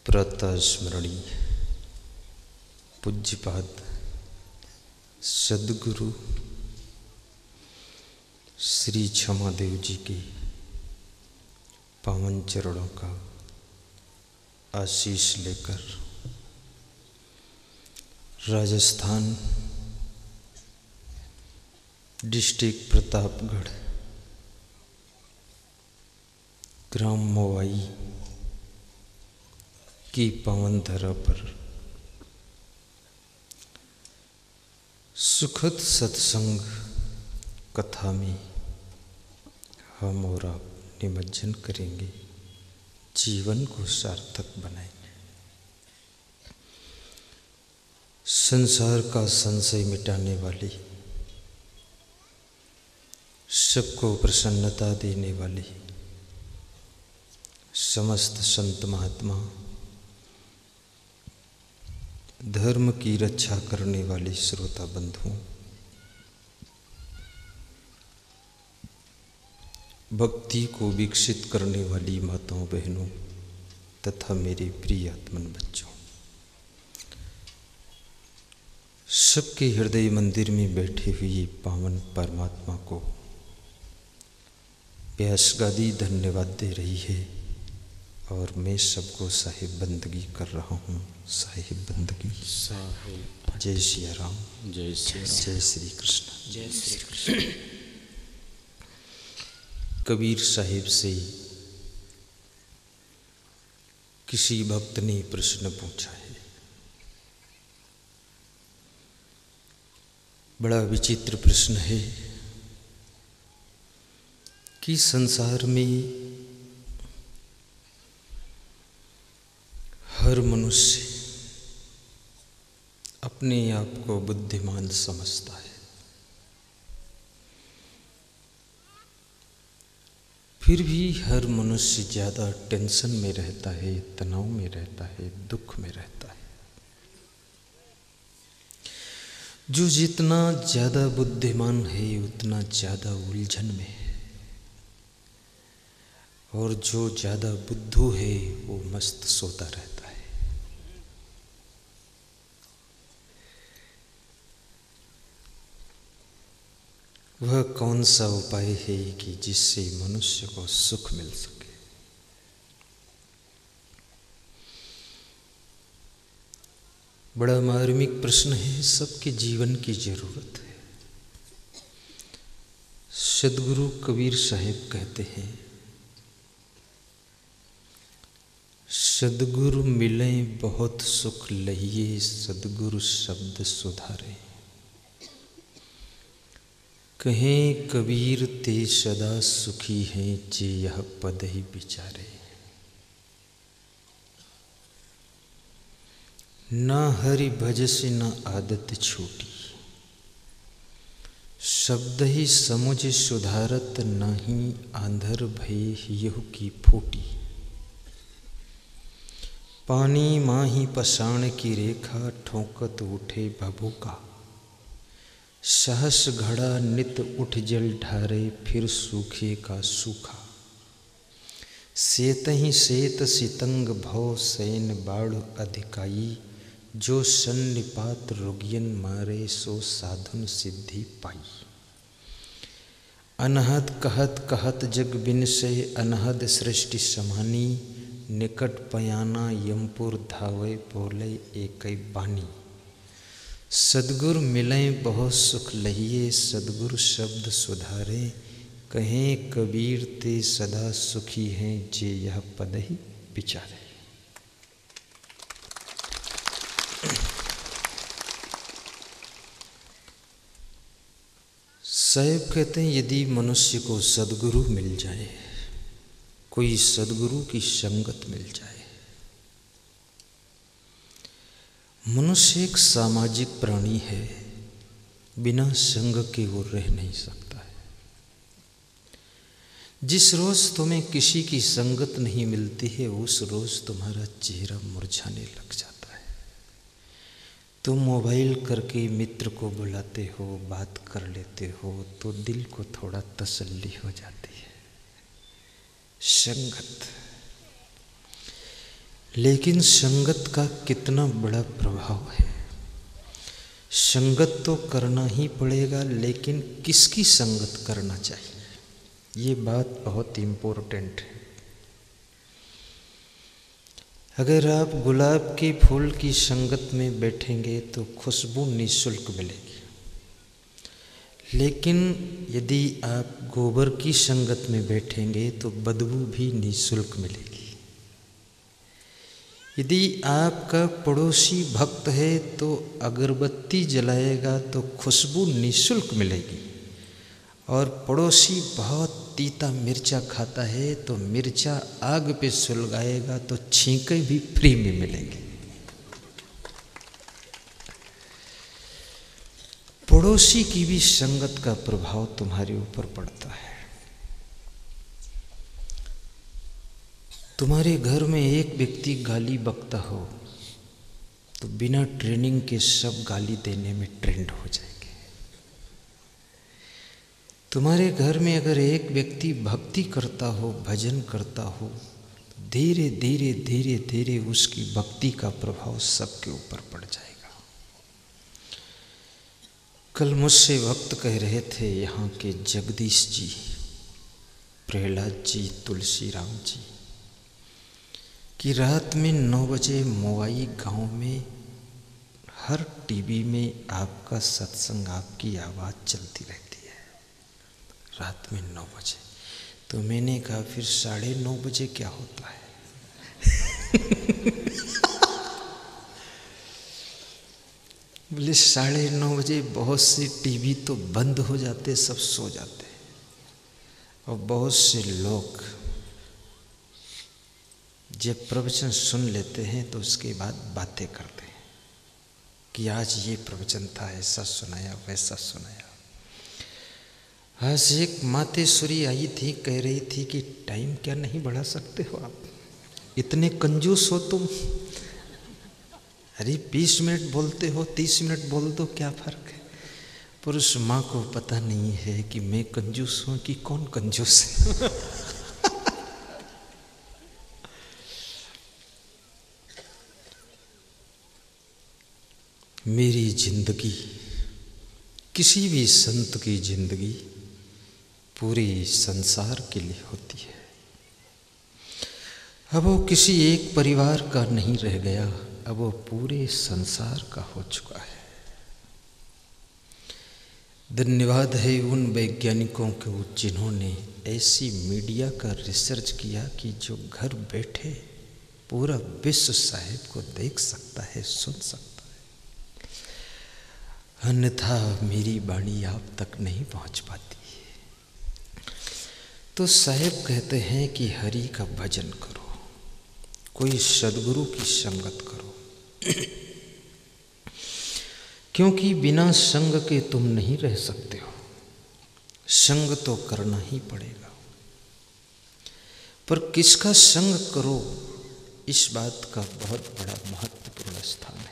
प्रातः स्मरणीय पूज्यपाद सद्गुरु श्री क्षमादेव जी के पावन चरणों का आशीष लेकर राजस्थान डिस्ट्रिक्ट प्रतापगढ़ ग्राम मोवाई की पावन धरा पर सुखद सत्संग कथा में हम और आप निमज्जन करेंगे, जीवन को सार्थक बनाएंगे। संसार का संशय मिटाने वाली, सबको प्रसन्नता देने वाली, समस्त संत महात्मा धर्म की रक्षा करने वाली श्रोता बंधुओं, भक्ति को विकसित करने वाली माताओं बहनों तथा मेरे प्रिय आत्मन बच्चों, सबके हृदय मंदिर में बैठे हुए पावन परमात्मा को प्यासगादी धन्यवाद दे रही है और मैं सबको साहिब बंदगी कर रहा हूँ। साहिब बंदगी, साहिब। जय सिया राम, जय श्री राम, जय श्री कृष्ण, जय श्री कृष्ण। कबीर साहिब से किसी भक्त ने प्रश्न पूछा है, बड़ा विचित्र प्रश्न है कि संसार में हर मनुष्य अपने आप को बुद्धिमान समझता है, फिर भी हर मनुष्य ज़्यादा टेंशन में रहता है, तनाव में रहता है, दुख में रहता है। जो जितना ज़्यादा बुद्धिमान है उतना ज़्यादा उलझन में है, और जो ज़्यादा बुद्धू है वो मस्त सोता रहता है। वह कौन सा उपाय है कि जिससे मनुष्य को सुख मिल सके? बड़ा मार्मिक प्रश्न है, सबके जीवन की जरूरत है। सद्गुरु कबीर साहिब कहते हैं, सद्गुरु मिले बहुत सुख लहिए, सद्गुरु शब्द सुधारे। कहें कबीर ते सदा सुखी हैं, जे यह पद ही विचारे। ना हरि भजस न आदत छूटी, शब्द ही समुझ सुधारत, नहीं आंधर भय यहु की फूटी। पानी माही पसाण की रेखा, ठोकत उठे भभूका। सहस घड़ा नित उठ जल ढारे, फिर सूखे का सूखा। सेत ही सेत सितंग भव, सैन बाढ़ अधिकाई। जो सन्निपात रुगियन मारे, सो साधुन सिद्धि पाई। अनहद कहत कहत जग बिन से, अनहद सृष्टि समानी। निकट पयाना यमपुर धावे, बोले एकई बानी। सद्गुरु मिले बहुत सुख लहिए, सद्गुरु शब्द सुधारे। कहें कबीर ते सदा सुखी हैं, जे यह पद ही विचारे। साहिब कहते हैं, यदि मनुष्य को सद्गुरु मिल जाए, कोई सद्गुरु की संगत मिल जाए। मनुष्य एक सामाजिक प्राणी है, बिना संग के वो रह नहीं सकता है। जिस रोज तुम्हें किसी की संगत नहीं मिलती है, उस रोज तुम्हारा चेहरा मुरझाने लग जाता है। तुम मोबाइल करके मित्र को बुलाते हो, बात कर लेते हो, तो दिल को थोड़ा तसल्ली हो जाती है। संगत लेकिन संगत का कितना बड़ा प्रभाव है। संगत तो करना ही पड़ेगा, लेकिन किसकी संगत करना चाहिए, ये बात बहुत इम्पोर्टेंट है। अगर आप गुलाब के फूल की संगत में बैठेंगे तो खुशबू निःशुल्क मिलेगी, लेकिन यदि आप गोबर की संगत में बैठेंगे तो बदबू भी निःशुल्क मिलेगी। यदि आपका पड़ोसी भक्त है तो अगरबत्ती जलाएगा तो खुशबू निःशुल्क मिलेगी, और पड़ोसी बहुत तीता मिर्चा खाता है तो मिर्चा आग पे सुलगाएगा तो छींके भी फ्री में मिलेंगे। पड़ोसी की भी संगत का प्रभाव तुम्हारे ऊपर पड़ता है। तुम्हारे घर में एक व्यक्ति गाली बकता हो तो बिना ट्रेनिंग के सब गाली देने में ट्रेंड हो जाएंगे। तुम्हारे घर में अगर एक व्यक्ति भक्ति करता हो, भजन करता हो, तो धीरे धीरे धीरे धीरे उसकी भक्ति का प्रभाव सबके ऊपर पड़ जाएगा। कल मुझसे भक्त कह रहे थे, यहाँ के जगदीश जी, प्रहलाद जी, तुलसी राम जी, कि रात में 9 बजे मोवाई गांव में हर टीवी में आपका सत्संग, आपकी आवाज़ चलती रहती है रात में 9 बजे। तो मैंने कहा फिर 9:30 बजे क्या होता है? बोले 9:30 बजे बहुत से टीवी तो बंद हो जाते, सब सो जाते, और बहुत से लोग जब प्रवचन सुन लेते हैं तो उसके बाद बातें करते हैं कि आज ये प्रवचन था, ऐसा सुनाया, वैसा सुनाया। आज एक मातेश्वरी आई थी, कह रही थी कि टाइम क्या नहीं बढ़ा सकते हो आप, इतने कंजूस हो तुम। अरे 20 मिनट बोलते हो, 30 मिनट बोल दो, क्या फर्क है। पर उस माँ को पता नहीं है कि मैं कंजूस हूँ कि कौन कंजूस है। मेरी जिंदगी, किसी भी संत की जिंदगी पूरे संसार के लिए होती है। अब वो किसी एक परिवार का नहीं रह गया, अब वो पूरे संसार का हो चुका है। धन्यवाद है उन वैज्ञानिकों को जिन्होंने ऐसी मीडिया का रिसर्च किया कि जो घर बैठे पूरा विश्व साहिब को देख सकता है, सुन सकता है। अन्यथा मेरी वाणी आप तक नहीं पहुंच पाती। तो साहेब कहते हैं कि हरि का भजन करो, कोई सद्गुरु की संगत करो, क्योंकि बिना संग के तुम नहीं रह सकते हो। संग तो करना ही पड़ेगा, पर किसका संग करो, इस बात का बहुत बड़ा महत्वपूर्ण स्थान है।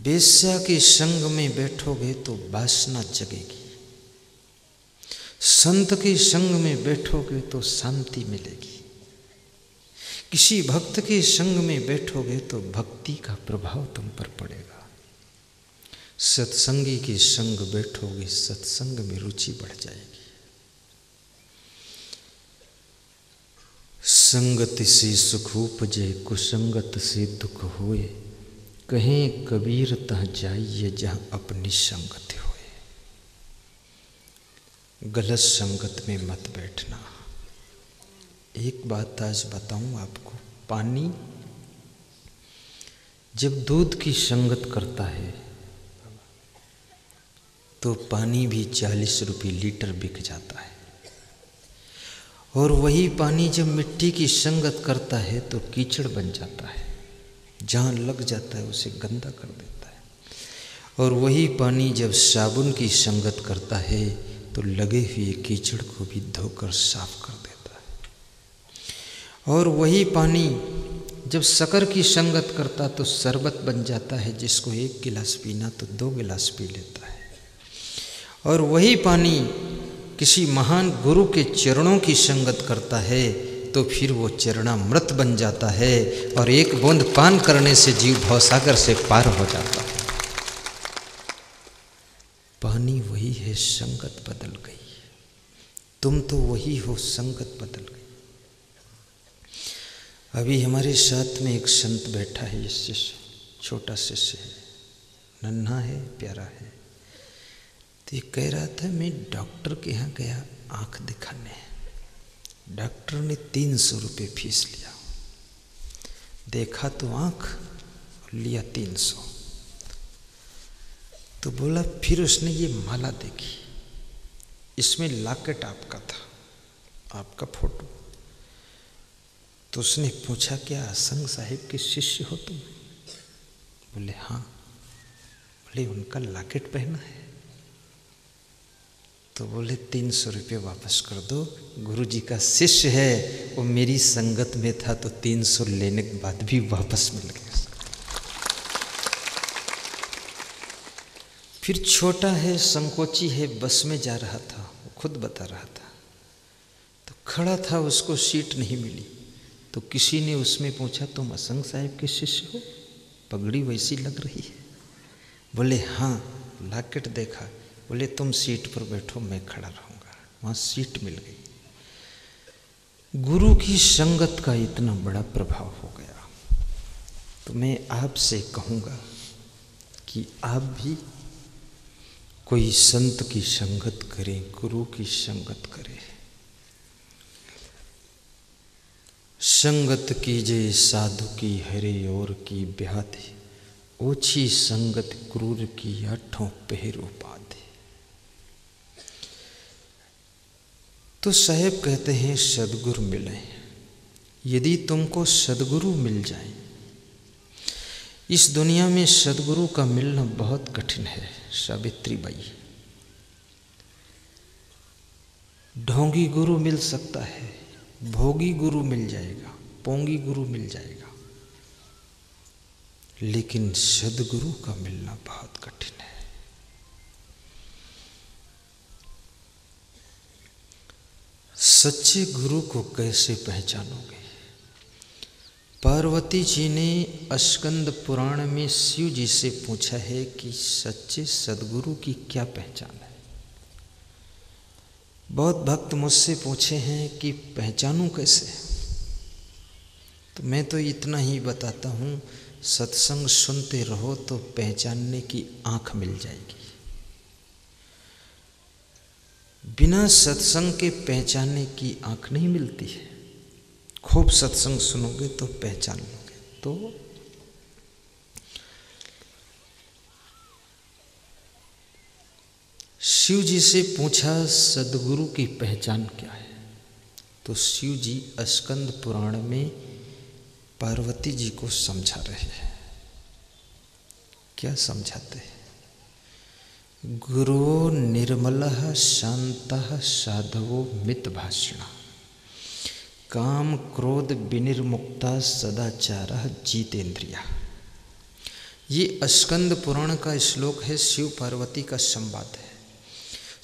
वेश्या के संग में बैठोगे तो वासना जगेगी, संत के संग में बैठोगे तो शांति मिलेगी, किसी भक्त के संग में बैठोगे तो भक्ति का प्रभाव तुम पर पड़ेगा। सत्संगी के संग बैठोगे, सत्संग में रुचि बढ़ जाएगी। संगत से सुख उपजे, कुसंगत से दुख होए, कहें कबीर तह जाइए जहाँ अपनी संगत होए। गलत संगत में मत बैठना। एक बात आज बताऊं आपको, पानी जब दूध की संगत करता है तो पानी भी 40 रुपये लीटर बिक जाता है, और वही पानी जब मिट्टी की संगत करता है तो कीचड़ बन जाता है, जहाँ लग जाता है उसे गंदा कर देता है। और वही पानी जब साबुन की संगत करता है तो लगे हुए कीचड़ को भी धोकर साफ कर देता है। और वही पानी जब शक्कर की संगत करता तो शरबत बन जाता है, जिसको 1 गिलास पीना तो 2 गिलास पी लेता है। और वही पानी किसी महान गुरु के चरणों की संगत करता है तो फिर वो चरणामृत बन जाता है और एक बूंद पान करने से जीव भवसागर से पार हो जाता है। पानी वही है, संगत बदल गई। तुम तो वही हो, संगत बदल गई। अभी हमारे साथ में एक संत बैठा है, ये शिष्य, छोटा शिष्य है, नन्हा है, प्यारा है। तो ये कह रहा था मैं डॉक्टर के यहाँ गया आँख दिखाने, डॉक्टर ने 300 रुपये फीस लिया। देखा तो आँख, लिया 300। तो बोला, फिर उसने ये माला देखी, इसमें लॉकेट आपका था, आपका फोटो। तो उसने पूछा, क्या असंग साहिब के शिष्य हो तुम? बोले हाँ। बोले उनका लॉकेट पहना है? तो बोले 300 रुपये वापस कर दो, गुरुजी का शिष्य है, वो मेरी संगत में था तो 300 लेने के बाद भी वापस मिल गया। फिर छोटा है, संकोची है, बस में जा रहा था, वो खुद बता रहा था। तो खड़ा था, उसको सीट नहीं मिली। तो किसी ने उसमें पूछा, तुम असंग साहिब के शिष्य हो? पगड़ी वैसी लग रही है। बोले हाँ। लॉकेट देखा। बोले तुम सीट पर बैठो, मैं खड़ा रहूँगा। वहाँ सीट मिल गई। गुरु की संगत का इतना बड़ा प्रभाव हो गया। तो मैं आपसे कहूँगा कि आप भी कोई संत की संगत करें, गुरु की संगत करें। संगत कीजे साधु की हरे और की ब्याधि, ओछी संगत क्रूर की आठों पहर उपाधि। तो साहेब कहते हैं सदगुरु मिले। यदि तुमको सदगुरु मिल जाए, इस दुनिया में सदगुरु का मिलना बहुत कठिन है। सावित्री बाई, ढोंगी गुरु मिल सकता है, भोगी गुरु मिल जाएगा, पोंगी गुरु मिल जाएगा, लेकिन सदगुरु का मिलना बहुत कठिन है। सच्चे गुरु को कैसे पहचानोगे? पार्वती जी ने स्कंद पुराण में शिव जी से पूछा है कि सच्चे सदगुरु की क्या पहचान है। बहुत भक्त मुझसे पूछे हैं कि पहचानूं कैसे? तो मैं तो इतना ही बताता हूँ, सत्संग सुनते रहो तो पहचानने की आँख मिल जाएगी। बिना सत्संग के पहचानने की आँख नहीं मिलती है। खूब सत्संग सुनोगे तो पहचान लोगे। तो शिव जी से पूछा सदगुरु की पहचान क्या है? तो शिव जी स्कंद पुराण में पार्वती जी को समझा रहे हैं। क्या समझाते हैं? गुरो निर्मलः शांतः साधवो मितभाषिणः, काम क्रोध विनिर्मुक्ता सदाचारः जितेंद्रिया। ये स्कंद पुराण का श्लोक है, शिव पार्वती का संवाद है।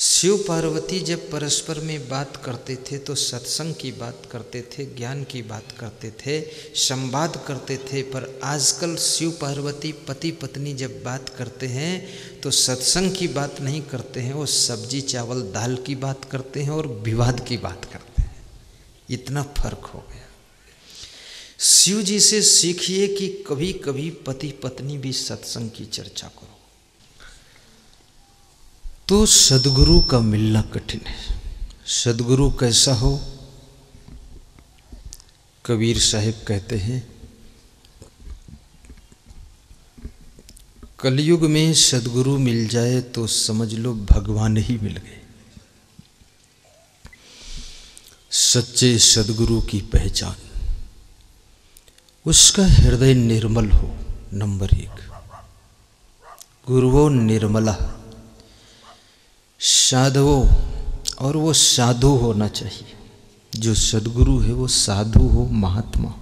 शिव पार्वती जब परस्पर में बात करते थे तो सत्संग की बात करते थे, ज्ञान की बात करते थे, संवाद करते थे। पर आजकल शिव पार्वती पति पत्नी जब बात करते हैं तो सत्संग की बात नहीं करते हैं, वो सब्जी चावल दाल की बात करते हैं और विवाद की बात करते हैं। इतना फर्क हो गया। शिव जी से सीखिए कि कभी कभी पति पत्नी भी सत्संग की चर्चा करो। तो सदगुरु का मिलना कठिन है। सदगुरु कैसा हो? कबीर साहिब कहते हैं, कलयुग में सदगुरु मिल जाए तो समझ लो भगवान ही मिल गए। सच्चे सदगुरु की पहचान, उसका हृदय निर्मल हो। नंबर 1, गुरुवो निर्मला, साधवो, और वो साधु होना चाहिए। जो सदगुरु है वो साधु हो, महात्मा।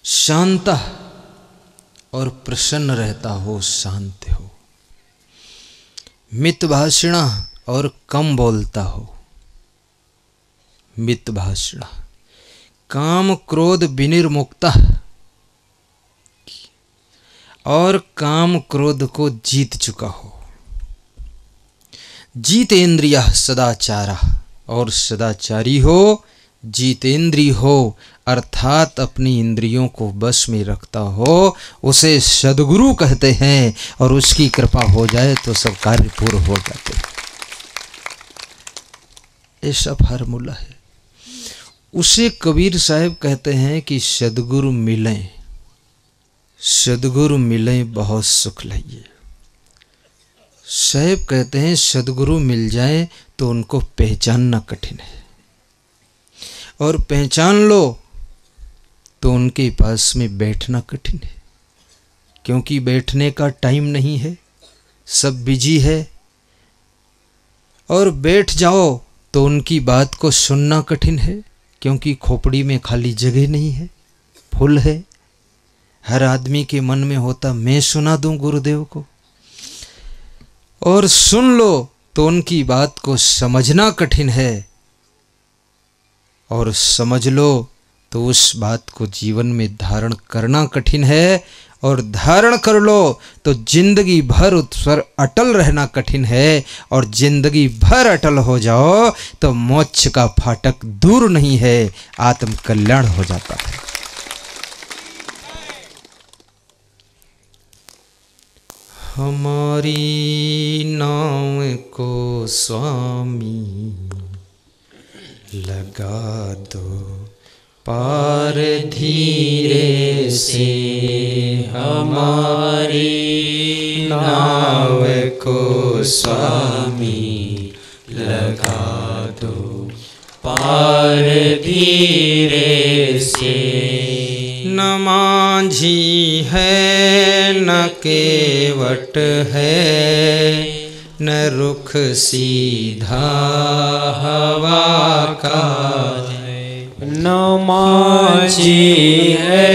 शांत, और प्रसन्न रहता हो, शांत हो। मितभाषिणा, और कम बोलता हो। मितभाषण। काम क्रोध विनिर्मुक्तः, और काम क्रोध को जीत चुका हो। जितेंद्रियः सदाचारः, और सदाचारी हो, जितेंद्री हो, अर्थात अपनी इंद्रियों को बस में रखता हो, उसे सद्गुरु कहते हैं। और उसकी कृपा हो जाए तो सब कार्य पूर्ण हो जाते हैं। ऐसा फार्मूला है। उसे कबीर साहब कहते हैं कि सद्गुरु मिलें, सद्गुरु मिलें बहुत सुख लइए। साहब कहते हैं सद्गुरु मिल जाए तो उनको पहचानना कठिन है, और पहचान लो तो उनके पास में बैठना कठिन है, क्योंकि बैठने का टाइम नहीं है, सब बिजी है। और बैठ जाओ तो उनकी बात को सुनना कठिन है, क्योंकि खोपड़ी में खाली जगह नहीं है, फुल है। हर आदमी के मन में होता मैं सुना दूं गुरुदेव को, और सुन लो तो उनकी बात को समझना कठिन है, और समझ लो तो उस बात को जीवन में धारण करना कठिन है, और धारण कर लो तो जिंदगी भर उस पर अटल रहना कठिन है। और जिंदगी भर अटल हो जाओ तो मोक्ष का फाटक दूर नहीं है, आत्म कल्याण हो जाता है। हमारी नाव को स्वामी लगा दो पार धीरे से, हमारी नाव को स्वामी लगा दो पार धीरे से। न मांझी है न केवट है, न रुख सीधा हवा का है। न मांझी है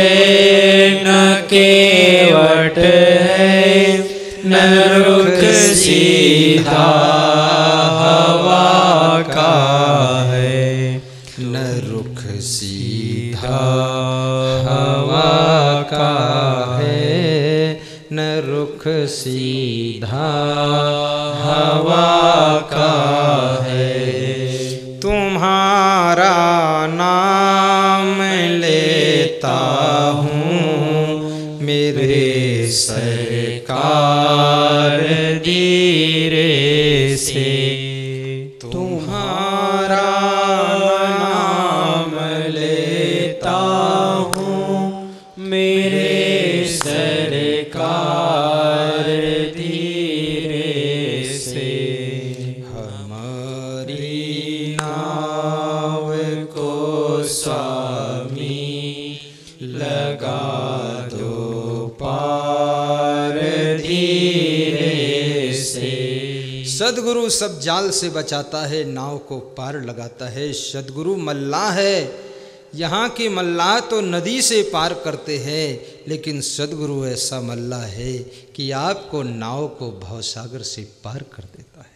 न केवट है, न रुख सीधा हवा का है। न रुख सीधा हवा का है, न रुख सीधा हवा का है। तुम्हारा नाम लेता हूँ मेरे सरकार धीरे से। तुम्हारा नाम लेता हूँ मेरे सरकार धीरे से। हमारी नाव को स्वामी लगा दो पार धीरे से। सद्गुरु सब जाल से बचाता है, नाव को पार लगाता है। सद्गुरु मल्लाह है। यहाँ के मल्लाह तो नदी से पार करते हैं, लेकिन सद्गुरु ऐसा मल्लाह है कि आपको नाव को भवसागर से पार कर देता है।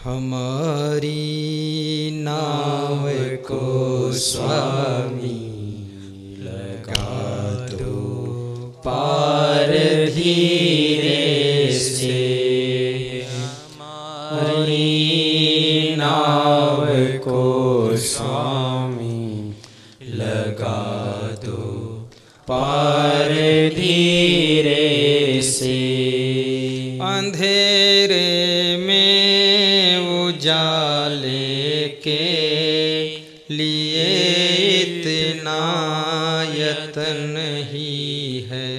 हमारी नाव को स्वामी लगा दो पार धीरे से। हमारी नाव को स्वामी लगा दो पार धीरे से। अंधेरे में उजाले के लिए इतना यत्न ही है।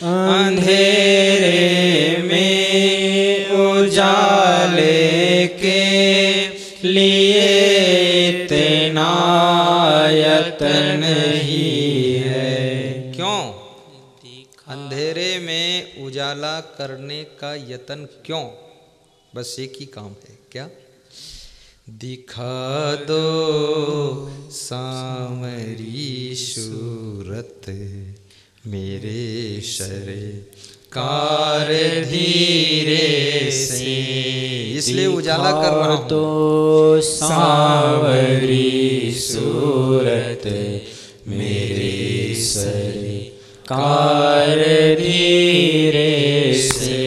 अंधेरे में उजाले के लिए इतना यत्न ही है। क्यों? अंधेरे में उजाला करने का यत्न क्यों? बस एक ही काम है, क्या? दिखा दो सामरी सूरत मेरे कार धीरे से, इसलिए उजाला कर रहा हूं। तो सांवरी सूरत मेरे सरकार धीरे से,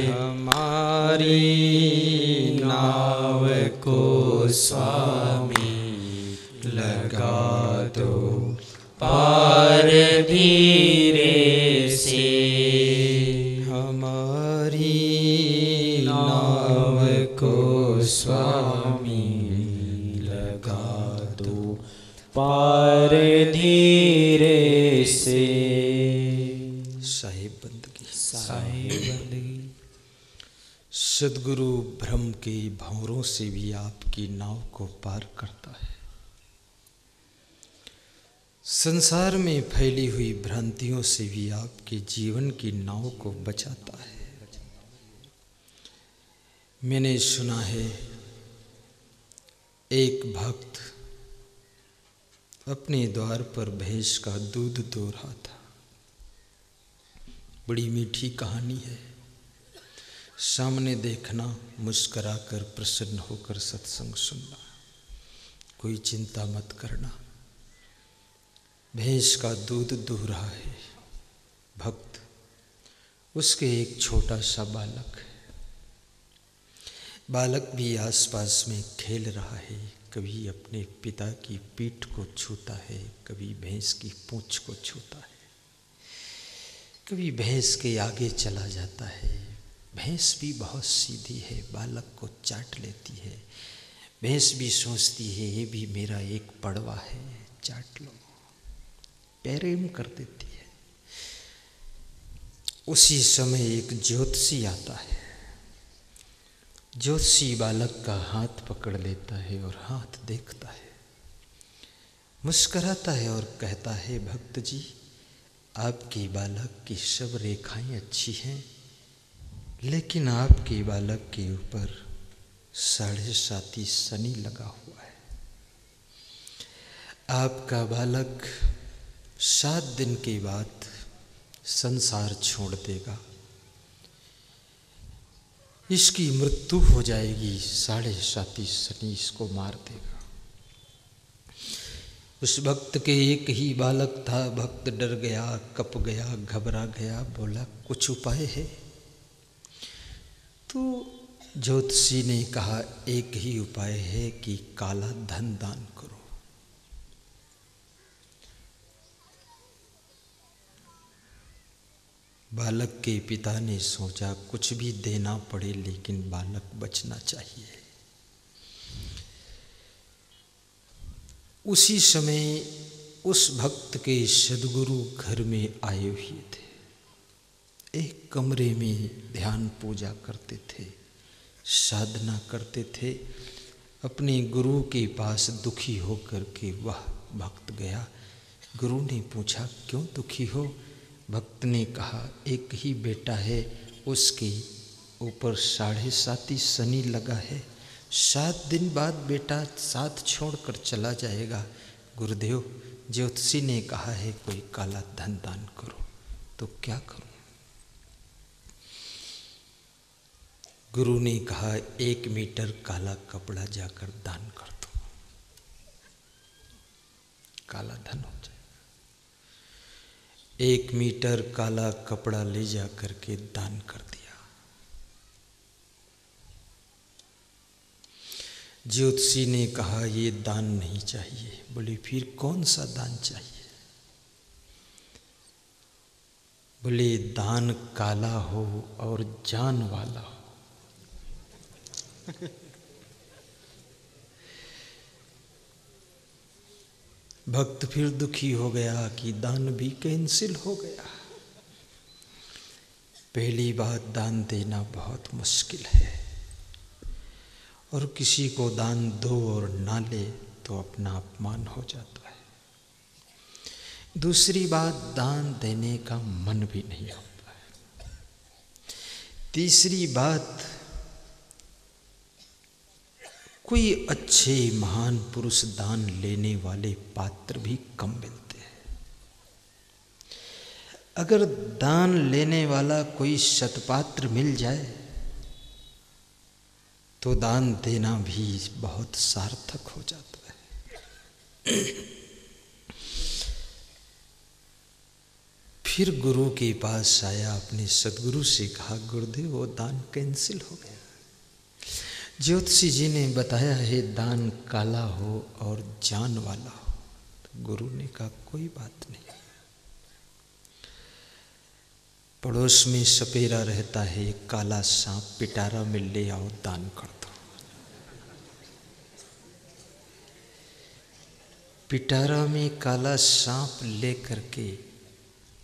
हमारी नाव को स्वामी लगा दो पार धीरे से, हमारी नाव को स्वामी लगा दो पार धीरे से। साहिब बंदगी, साहिब बंदगी। सद्गुरु भ्रम के भंवरों से भी आपकी नाव को पार करता है। संसार में फैली हुई भ्रांतियों से भी आपके जीवन की नाव को बचाता है। मैंने सुना है एक भक्त अपने द्वार पर भैंस का दूध दो रहा था। बड़ी मीठी कहानी है। सामने देखना, मुस्कुराकर प्रसन्न होकर सत्संग सुनना, कोई चिंता मत करना। भैंस का दूध दूह रहा है भक्त, उसके एक छोटा सा बालक है। बालक भी आसपास में खेल रहा है, कभी अपने पिता की पीठ को छूता है, कभी भैंस की पूंछ को छूता है, कभी भैंस के आगे चला जाता है। भैंस भी बहुत सीधी है, बालक को चाट लेती है। भैंस भी सोचती है ये भी मेरा एक पड़वा है, चाट लो, प्रेम कर देती है। उसी समय एक ज्योतिषी आता है। ज्योतिषी बालक का हाथ पकड़ लेता है और हाथ देखता है, मुस्कुराता है और कहता है, भक्त जी आपके बालक की सब रेखाएं अच्छी हैं, लेकिन आपके बालक के ऊपर 7.5 शनि लगा हुआ है। आपका बालक 7 दिन के बाद संसार छोड़ देगा, इसकी मृत्यु हो जाएगी, 7.5 शनि इसको मार देगा। उस भक्त के एक ही बालक था। भक्त डर गया, कप गया, घबरा गया, बोला कुछ उपाय है? तो ज्योतिषी ने कहा एक ही उपाय है कि काला धन दान करो। बालक के पिता ने सोचा कुछ भी देना पड़े लेकिन बालक बचना चाहिए। उसी समय उस भक्त के सद्गुरु घर में आए हुए थे। एक कमरे में ध्यान पूजा करते थे, साधना करते थे। अपने गुरु के पास दुखी होकर के वह भक्त गया। गुरु ने पूछा क्यों दुखी हो? भक्त ने कहा एक ही बेटा है, उसके ऊपर 7.5 शनि लगा है, 7 दिन बाद बेटा साथ छोड़कर चला जाएगा। गुरुदेव ज्योतिषी ने कहा है कोई काला धन दान करो, तो क्या करूं? गुरु ने कहा 1 मीटर काला कपड़ा जाकर दान कर दो, काला धन हो जाए। 1 मीटर काला कपड़ा ले जाकर के दान कर दिया। ज्योतिषी ने कहा ये दान नहीं चाहिए। बोले फिर कौन सा दान चाहिए? बोले दान काला हो और जान वाला हो। भक्त फिर दुखी हो गया कि दान भी कैंसिल हो गया। पहली बात, दान देना बहुत मुश्किल है और किसी को दान दो और ना ले तो अपना अपमान हो जाता है। दूसरी बात, दान देने का मन भी नहीं होता है। तीसरी बात, कोई अच्छे महान पुरुष दान लेने वाले पात्र भी कम मिलते हैं। अगर दान लेने वाला कोई सत्पात्र मिल जाए तो दान देना भी बहुत सार्थक हो जाता है। फिर गुरु के पास आया, अपने सदगुरु से कहा, गुरुदेव वो दान कैंसिल हो गया। ज्योतिषी जी ने बताया है दान काला हो और जान वाला हो। तो गुरु ने कहा कोई बात नहीं, पड़ोस में सपेरा रहता है, काला सांप पिटारा में ले आओ, दान कर दो। पिटारा में काला सांप ले करके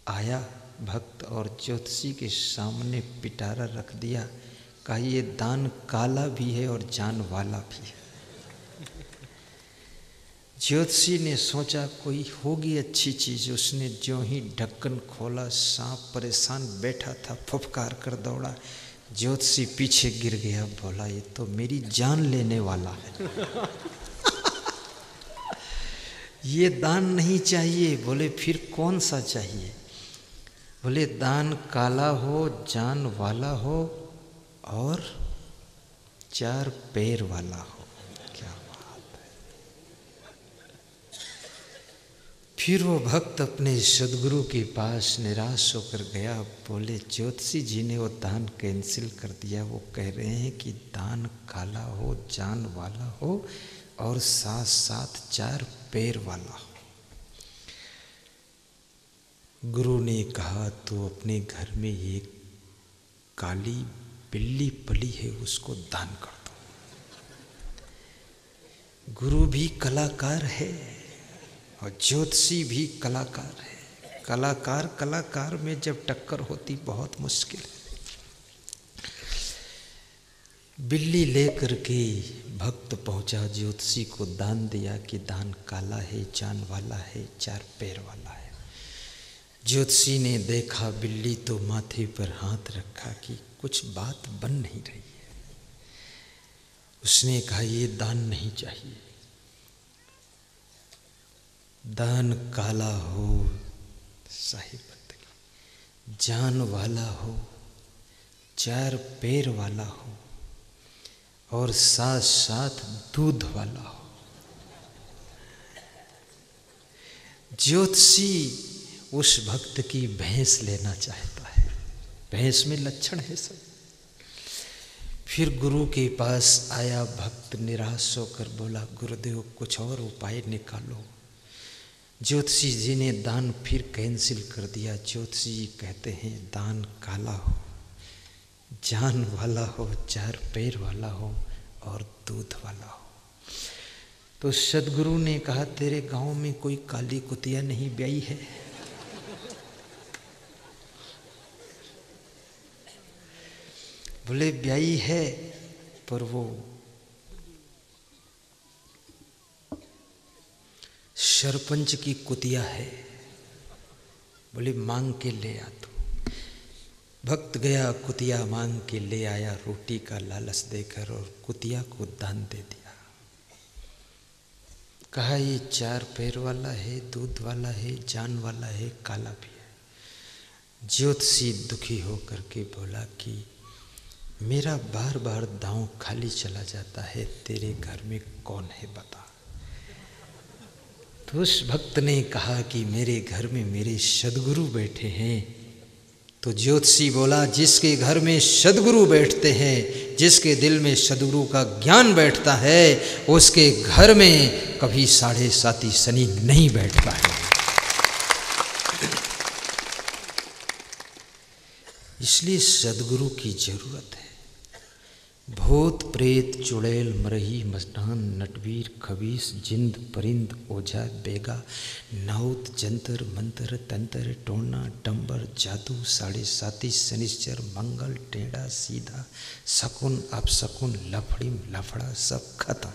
आया भक्त और ज्योतिषी के सामने पिटारा रख दिया। कहा ये दान काला भी है और जान वाला भी है। ज्योतिषी ने सोचा कोई होगी अच्छी चीज। उसने ज्यों ही ढक्कन खोला, सांप परेशान बैठा था, फुफकार कर दौड़ा। ज्योतिषी पीछे गिर गया, बोला ये तो मेरी जान लेने वाला है। ये दान नहीं चाहिए। बोले फिर कौन सा चाहिए? बोले दान काला हो, जान वाला हो और 4 पैर वाला हो। क्या बात है। फिर वो भक्त अपने सदगुरु के पास निराश होकर गया। बोले ज्योतिषी जी ने वो दान कैंसिल कर दिया। वो कह रहे हैं कि दान काला हो, जान वाला हो और साथ साथ 4 पैर वाला हो। गुरु ने कहा तो अपने घर में एक काली बिल्ली पली है, उसको दान कर दो। गुरु भी कलाकार है और ज्योतिषी भी कलाकार है। कलाकार में जब टक्कर होती बहुत मुश्किल है। बिल्ली लेकर के भक्त पहुंचा, ज्योतिषी को दान दिया कि दान काला है, जान वाला है, 4 पैर वाला है। ज्योतिषी ने देखा बिल्ली तो माथे पर हाथ रखा कि कुछ बात बन नहीं रही है। उसने कहा ये दान नहीं चाहिए। दान काला हो, साहिब बंदगी, जान वाला हो, 4 पैर वाला हो और साथ साथ दूध वाला हो। ज्योतिषी उस भक्त की भैंस लेना चाहता है। भैंस में लक्षण है सब। फिर गुरु के पास आया भक्त, निराश होकर बोला गुरुदेव कुछ और उपाय निकालो। ज्योतिषी जी ने दान फिर कैंसिल कर दिया। ज्योतिषी जी कहते हैं दान काला हो, जान वाला हो, 4 पैर वाला हो और दूध वाला हो। तो सदगुरु ने कहा तेरे गांव में कोई काली कुतिया नहीं ब्याई है? बोले ब्याई है पर वो सरपंच की कुतिया है। बोले मांग के ले आ तू। भक्त गया, कुतिया मांग के ले आया, रोटी का लालच देकर, और कुतिया को दान दे दिया। कहा ये 4 पैर वाला है, दूध वाला है, जान वाला है, काला भी है। ज्योतिषी दुखी होकर के बोला कि मेरा बार बार दांव खाली चला जाता है, तेरे घर में कौन है बता। तो उस भक्त ने कहा कि मेरे घर में मेरे सदगुरु बैठे हैं। तो ज्योतिषी बोला जिसके घर में सदगुरु बैठते हैं, जिसके दिल में सदगुरु का ज्ञान बैठता है, उसके घर में कभी 7.5 शनि नहीं बैठता है। इसलिए सदगुरु की जरूरत है। भूत प्रेत चुड़ैल मरही मस्तान नटवीर खबीस जिंद परिंद ओझा बेगा नाउत जंतर मंतर तंत्र टोना डंबर जादू 7.5 शनिश्चर मंगल टेढ़ा सीधा शकुन अपशकुन लफड़ी लफड़ा सब खत्म।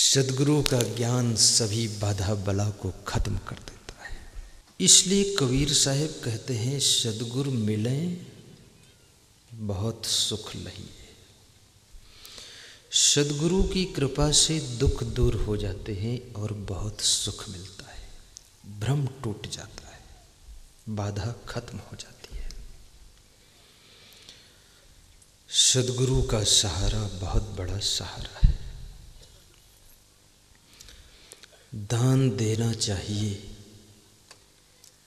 सदगुरु का ज्ञान सभी बाधा बला को खत्म कर देता है। इसलिए कबीर साहब कहते हैं सदगुरु मिलें बहुत सुख लहिए। सदगुरु की कृपा से दुख दूर हो जाते हैं और बहुत सुख मिलता है। भ्रम टूट जाता है, बाधा खत्म हो जाती है। सद्गुरु का सहारा बहुत बड़ा सहारा है। दान देना चाहिए,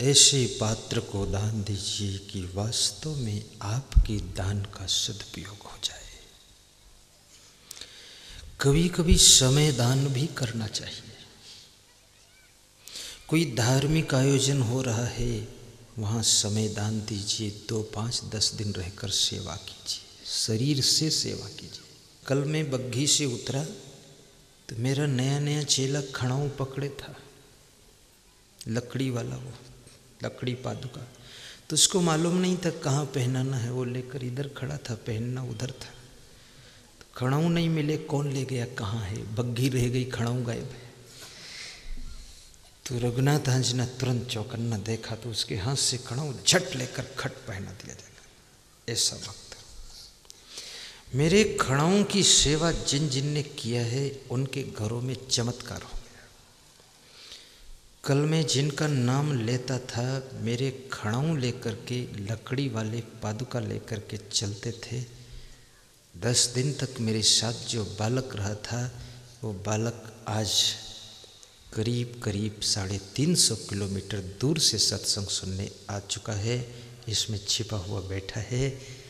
ऐसे पात्र को दान दीजिए कि वास्तव में आपके दान का सदुपयोग हो जाए। कभी कभी समय दान भी करना चाहिए। कोई धार्मिक आयोजन हो रहा है, वहाँ समय दान दीजिए, 2, 5, 10 दिन रहकर सेवा कीजिए, शरीर से सेवा कीजिए। कल मैं बग्घी से उतरा तो मेरा नया नया चेला खड़ाऊ पकड़े था, लकड़ी वाला, वो लकड़ी पादुका, तो उसको मालूम नहीं था कहाँ पहनाना है, वो लेकर इधर खड़ा था, पहनना उधर था। तो खड़ाऊ नहीं मिले, कौन ले गया, कहाँ है, बग्घी रह गई, खड़ाऊ गायब है। तो रघुनाथ हंस ने तुरंत चौकन्ना देखा तो उसके हाथ से खड़ाऊ झट लेकर खट पहना दिया जाएगा। ऐसा वक्त मेरे खड़ाऊ की सेवा जिन जिन ने किया है उनके घरों में चमत्कार हो गया। कल मैं जिनका नाम लेता था, मेरे खड़ाऊ लेकर के, लकड़ी वाले पादुका लेकर के चलते थे। 10 दिन तक मेरे साथ जो बालक रहा था, वो बालक आज करीब करीब 350 किलोमीटर दूर से सत्संग सुनने आ चुका है। इसमें छिपा हुआ बैठा है,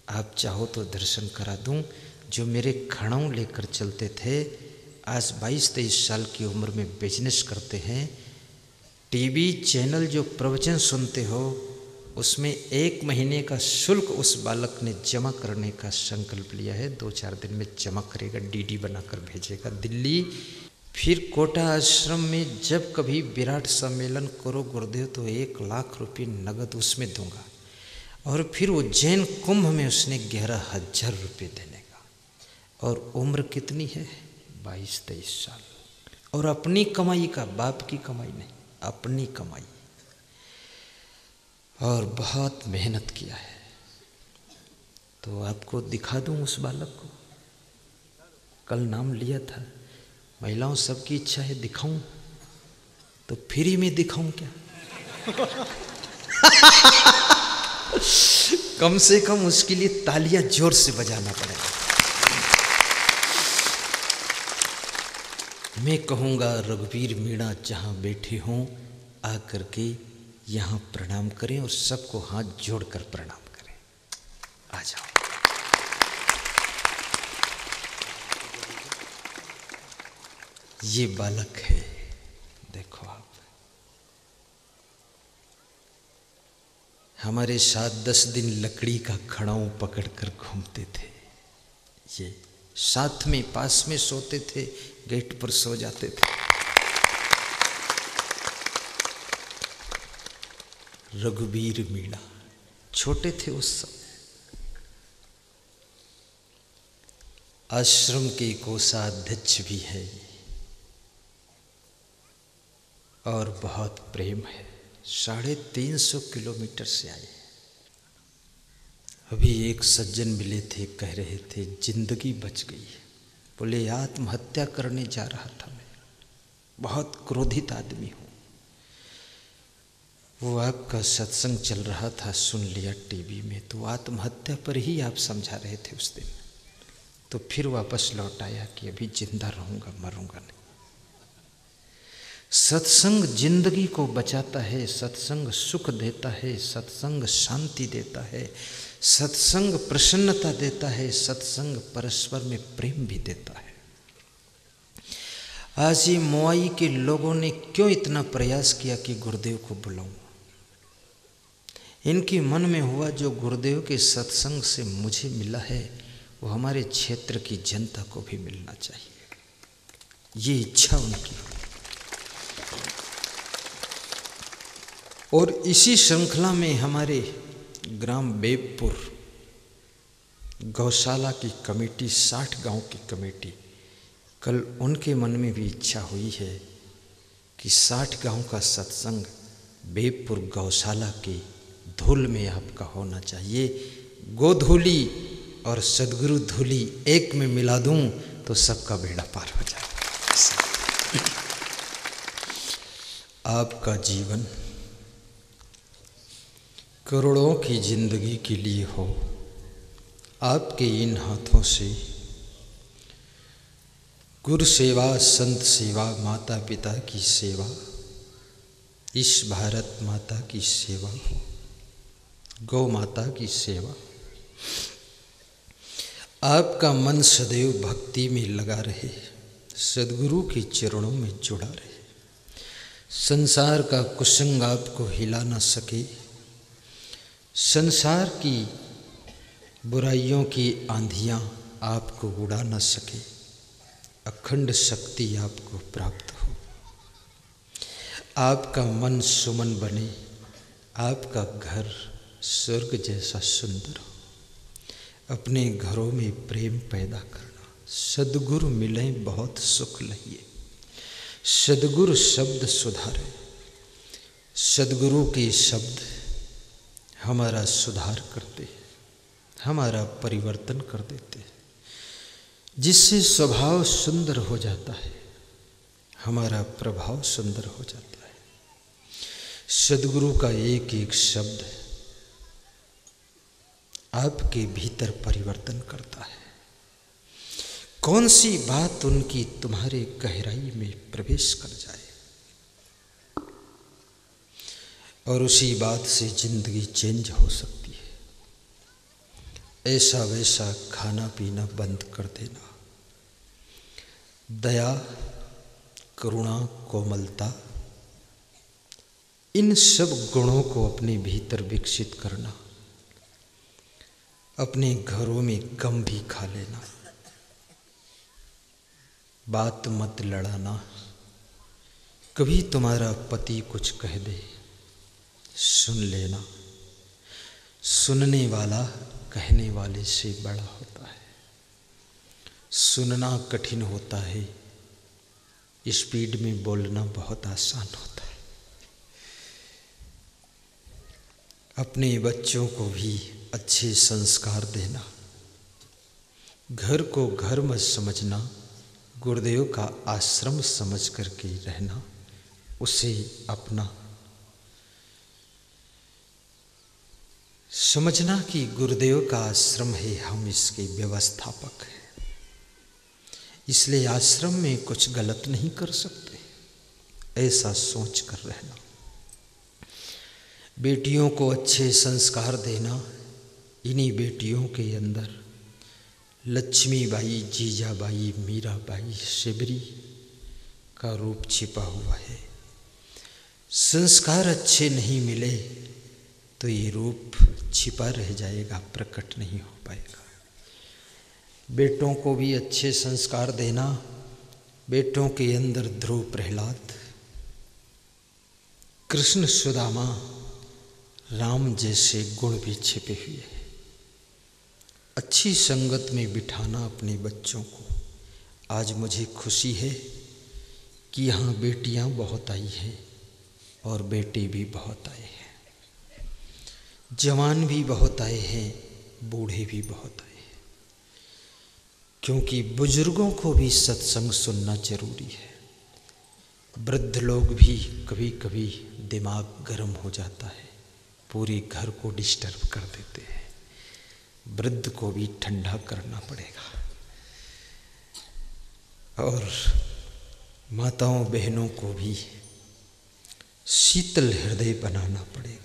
आप चाहो तो दर्शन करा दूं। जो मेरे खड़ाऊ लेकर चलते थे, आज 22-23 साल की उम्र में बिजनेस करते हैं। टीवी चैनल जो प्रवचन सुनते हो, उसमें 1 महीने का शुल्क उस बालक ने जमा करने का संकल्प लिया है। 2-4 दिन में जमा करेगा, डीडी बनाकर भेजेगा दिल्ली। फिर कोटा आश्रम में जब कभी विराट सम्मेलन करो गुरुदेव तो 1 लाख रुपये नगद उसमें दूंगा। और फिर उज्जैन कुंभ में उसने 11,000 रुपये देने का। और उम्र कितनी है, 22-23 साल। और अपनी कमाई का, बाप की कमाई नहीं, अपनी कमाई। और बहुत मेहनत किया है। तो आपको दिखा दूं उस बालक को, कल नाम लिया था। महिलाओं सबकी इच्छा है दिखाऊं, तो फ्री में दिखाऊं क्या? कम से कम उसके लिए तालियां जोर से बजाना पड़ेगा। मैं कहूँगा रघुवीर मीणा जहाँ बैठे हों, आकर के यहाँ प्रणाम करें और सबको हाथ जोड़कर प्रणाम करें। आ जाओ। ये बालक है, देखो आप। हमारे साथ 10 दिन लकड़ी का खड़ाऊ पकड़कर घूमते थे। ये साथ में पास में सोते थे, गेट पर सो जाते थे। रघुवीर मीणा छोटे थे उस समय। आश्रम के कोषाध्यक्ष भी है और बहुत प्रेम है। 350 किलोमीटर से आए। अभी एक सज्जन मिले थे, कह रहे थे जिंदगी बच गई। बोले आत्महत्या करने जा रहा था मैं, बहुत क्रोधित आदमी हूँ। वो आपका सत्संग चल रहा था, सुन लिया टीवी में, तो आत्महत्या पर ही आप समझा रहे थे उस दिन। तो फिर वापस लौट आया कि अभी जिंदा रहूँगा, मरूँगा नहीं। सत्संग जिंदगी को बचाता है, सत्संग सुख देता है, सत्संग शांति देता है, सत्संग प्रसन्नता देता है, सत्संग परस्पर में प्रेम भी देता है। आज ये मोआई के लोगों ने क्यों इतना प्रयास किया कि गुरुदेव को बुलाऊं? इनके मन में हुआ जो गुरुदेव के सत्संग से मुझे मिला है, वो हमारे क्षेत्र की जनता को भी मिलना चाहिए। ये इच्छा उनकी। और इसी श्रृंखला में हमारे ग्राम बेबपुर गौशाला की कमेटी, 60 गांव की कमेटी, कल उनके मन में भी इच्छा हुई है कि 60 गांव का सत्संग बेबपुर गौशाला के धूल में आपका होना चाहिए। गोधूली और सदगुरु धूली एक में मिला दूं तो सबका बेड़ा पार हो जाए। आपका जीवन करोड़ों की जिंदगी के लिए हो, आपके इन हाथों से गुरु सेवा, संत सेवा, माता पिता की सेवा, इस भारत माता की सेवा हो, गौ माता की सेवा। आपका मन सदैव भक्ति में लगा रहे, सद्गुरु के चरणों में जुड़ा रहे, संसार का कुसंग आपको हिला न सके, संसार की बुराइयों की आंधियाँ आपको उड़ा न सके, अखंड शक्ति आपको प्राप्त हो, आपका मन सुमन बने, आपका घर स्वर्ग जैसा सुंदर हो, अपने घरों में प्रेम पैदा करना। सद्गुरु मिले बहुत सुख लहिए, सद्गुरु शब्द सुधारे, सद्गुरु के शब्द हमारा सुधार करते हैं, हमारा परिवर्तन कर देते हैं, जिससे स्वभाव सुंदर हो जाता है, हमारा प्रभाव सुंदर हो जाता है। सद्गुरु का एक एक शब्द आपके भीतर परिवर्तन करता है। कौन सी बात उनकी तुम्हारे गहराई में प्रवेश कर जाए और उसी बात से जिंदगी चेंज हो सकती है। ऐसा वैसा खाना पीना बंद कर देना, दया, करुणा, कोमलता, इन सब गुणों को अपने भीतर विकसित करना, अपने घरों में गम भी खा लेना, बात मत लड़ाना। कभी तुम्हारा पति कुछ कह दे, सुन लेना, सुनने वाला कहने वाले से बड़ा होता है। सुनना कठिन होता है, स्पीड में बोलना बहुत आसान होता है। अपने बच्चों को भी अच्छे संस्कार देना, घर को घर मत समझना, गुरुदेव का आश्रम समझ करके रहना, उसे अपना समझना कि गुरुदेव का आश्रम है, हम इसके व्यवस्थापक हैं, इसलिए आश्रम में कुछ गलत नहीं कर सकते, ऐसा सोच कर रहना। बेटियों को अच्छे संस्कार देना, इन्हीं बेटियों के अंदर लक्ष्मीबाई, जीजाबाई, मीराबाई, शिबरी का रूप छिपा हुआ है। संस्कार अच्छे नहीं मिले तो ये रूप छिपा रह जाएगा, प्रकट नहीं हो पाएगा। बेटों को भी अच्छे संस्कार देना, बेटों के अंदर ध्रुव, प्रहलाद, कृष्ण, सुदामा, राम जैसे गुण भी छिपे हुए हैं। अच्छी संगत में बिठाना अपने बच्चों को। आज मुझे खुशी है कि यहाँ बेटियाँ बहुत आई हैं और बेटे भी बहुत आए हैं, जवान भी बहुत आए हैं, बूढ़े भी बहुत आए हैं, क्योंकि बुजुर्गों को भी सत्संग सुनना जरूरी है। वृद्ध लोग भी कभी कभी दिमाग गर्म हो जाता है, पूरे घर को डिस्टर्ब कर देते हैं, वृद्ध को भी ठंडा करना पड़ेगा और माताओं बहनों को भी शीतल हृदय बनाना पड़ेगा।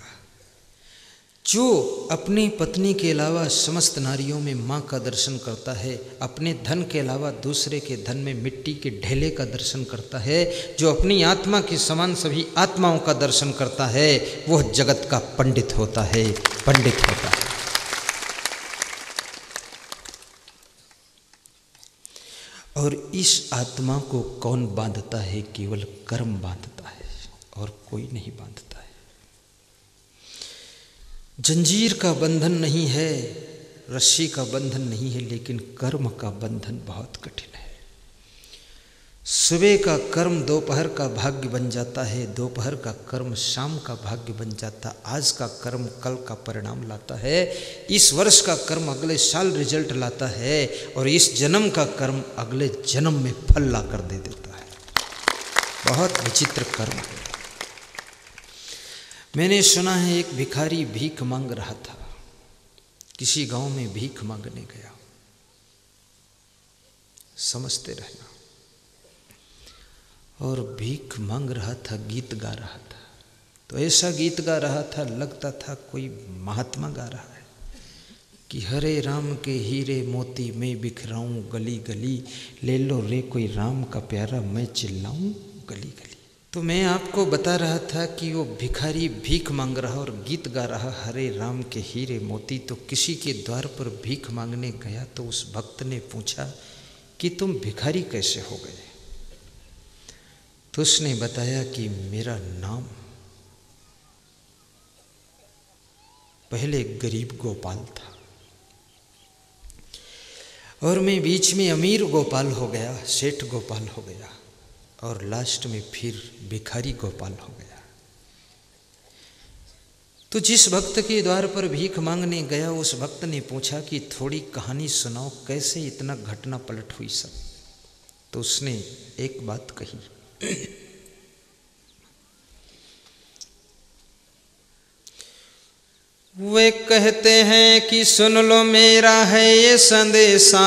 जो अपनी पत्नी के अलावा समस्त नारियों में माँ का दर्शन करता है, अपने धन के अलावा दूसरे के धन में मिट्टी के ढेले का दर्शन करता है, जो अपनी आत्मा के समान सभी आत्माओं का दर्शन करता है, वह जगत का पंडित होता है, पंडित होता है। और इस आत्मा को कौन बांधता है? केवल कर्म बांधता है और कोई नहीं बांधता है। जंजीर का बंधन नहीं है, रस्सी का बंधन नहीं है, लेकिन कर्म का बंधन बहुत कठिन है। सुबह का कर्म दोपहर का भाग्य बन जाता है, दोपहर का कर्म शाम का भाग्य बन जाता, आज का कर्म कल का परिणाम लाता है, इस वर्ष का कर्म अगले साल रिजल्ट लाता है, और इस जन्म का कर्म अगले जन्म में फल ला कर दे देता है। बहुत विचित्र कर्म है। मैंने सुना है एक भिखारी भीख मांग रहा था, किसी गांव में भीख मांगने गया। समझते रहना। और भीख मांग रहा था, गीत गा रहा था। तो ऐसा गीत गा रहा था, लगता था कोई महात्मा गा रहा है कि हरे राम के हीरे मोती मैं बिखराऊं गली गली, ले लो रे कोई राम का प्यारा मैं चिल्लाऊं गली गली। तो मैं आपको बता रहा था कि वो भिखारी भीख मांग रहा और गीत गा रहा हरे राम के हीरे मोती। तो किसी के द्वार पर भीख मांगने गया तो उस भक्त ने पूछा कि तुम भिखारी कैसे हो गए? तो उसने बताया कि मेरा नाम पहले गरीब गोपाल था और मैं बीच में अमीर गोपाल हो गया, सेठ गोपाल हो गया और लास्ट में फिर भिखारी गोपाल हो गया। तो जिस भक्त के द्वार पर भीख मांगने गया उस भक्त ने पूछा कि थोड़ी कहानी सुनाओ, कैसे इतना घटना पलट हुई सब? तो उसने एक बात कही, वे कहते हैं कि सुन लो मेरा है ये संदेशा,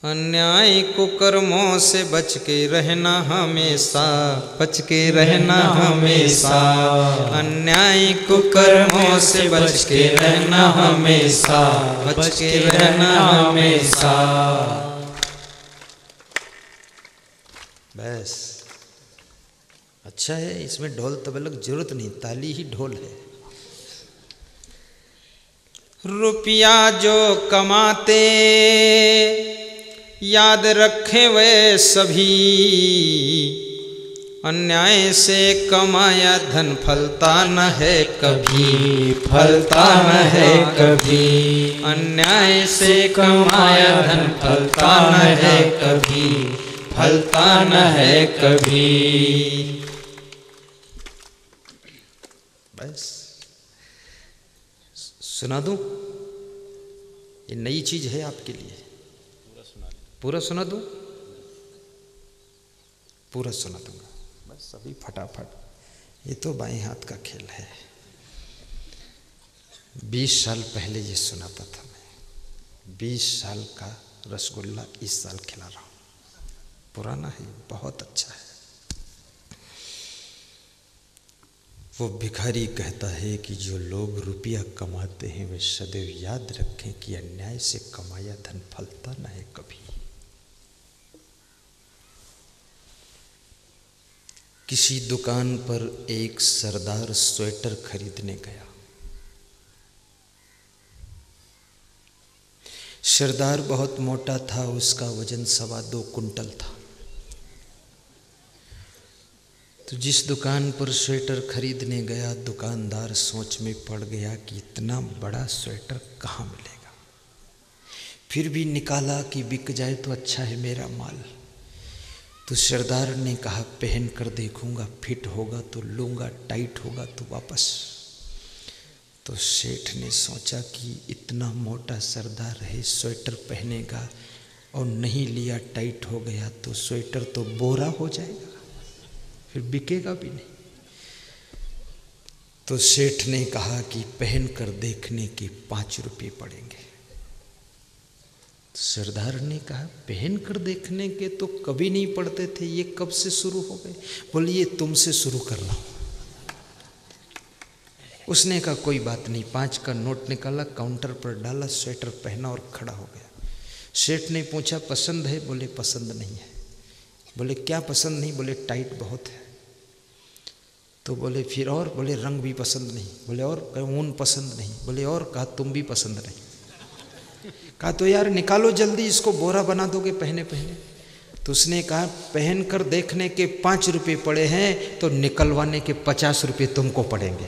अन्याय कुकर्मों से बच के रहना हमेशा, बच के रहना हमेशा, अन्याय कुकर्मों से बच के रहना हमेशा, बच के रहना हमेशा। बस अच्छा है, इसमें ढोल तबलक जरूरत नहीं, ताली ही ढोल है। रुपया जो कमाते याद रखें वे सभी, अन्याय से कमाया धन फलता न है कभी, फलता न है कभी, अन्याय से कमाया धन फलता न है कभी, फलता न है कभी। बस सुना दूं? ये नई चीज है आपके लिए। पूरा सुना दूं? पूरा सुना दूंगा, बस अभी फटाफट। ये तो बाएं हाथ का खेल है। 20 साल पहले ये सुनाता था मैं। 20 साल का रसगुल्ला इस साल खिला रहा हूँ। पुराना है, बहुत अच्छा है। वो भिखारी कहता है कि जो लोग रुपया कमाते हैं वे सदैव याद रखें कि अन्याय से कमाया धन फलता न है कभी। किसी दुकान पर एक सरदार स्वेटर खरीदने गया। सरदार बहुत मोटा था, उसका वजन 2.25 कुंटल था। तो जिस दुकान पर स्वेटर खरीदने गया दुकानदार सोच में पड़ गया कि इतना बड़ा स्वेटर कहाँ मिलेगा। फिर भी निकाला कि बिक जाए तो अच्छा है मेरा माल। तो सरदार ने कहा पहन कर देखूंगा, फिट होगा तो लूँगा, टाइट होगा तो वापस। तो सेठ ने सोचा कि इतना मोटा सरदार है, स्वेटर पहनेगा और नहीं लिया, टाइट हो गया तो स्वेटर तो बोरा हो जाएगा, फिर बिकेगा भी नहीं। तो सेठ ने कहा कि पहन कर देखने के 5 रुपये पड़ेंगे। सरदार ने कहा पहन कर देखने के तो कभी नहीं पड़ते थे, ये कब से शुरू हो गए? बोले ये तुमसे शुरू कर रहा हूं। उसने कहा कोई बात नहीं। 5 का नोट निकाला, काउंटर पर डाला, स्वेटर पहना और खड़ा हो गया। सेठ ने पूछा पसंद है? बोले पसंद नहीं है। बोले क्या पसंद नहीं? बोले टाइट बहुत है। तो बोले फिर और? बोले रंग भी पसंद नहीं। बोले और? ऊन पसंद नहीं। बोले और? कहा तुम भी पसंद नहीं। कहा तो यार निकालो जल्दी, इसको बोरा बना दोगे पहने पहने। तो उसने कहा पहन कर देखने के 5 रुपये पड़े हैं तो निकलवाने के 50 रुपये तुमको पड़ेंगे।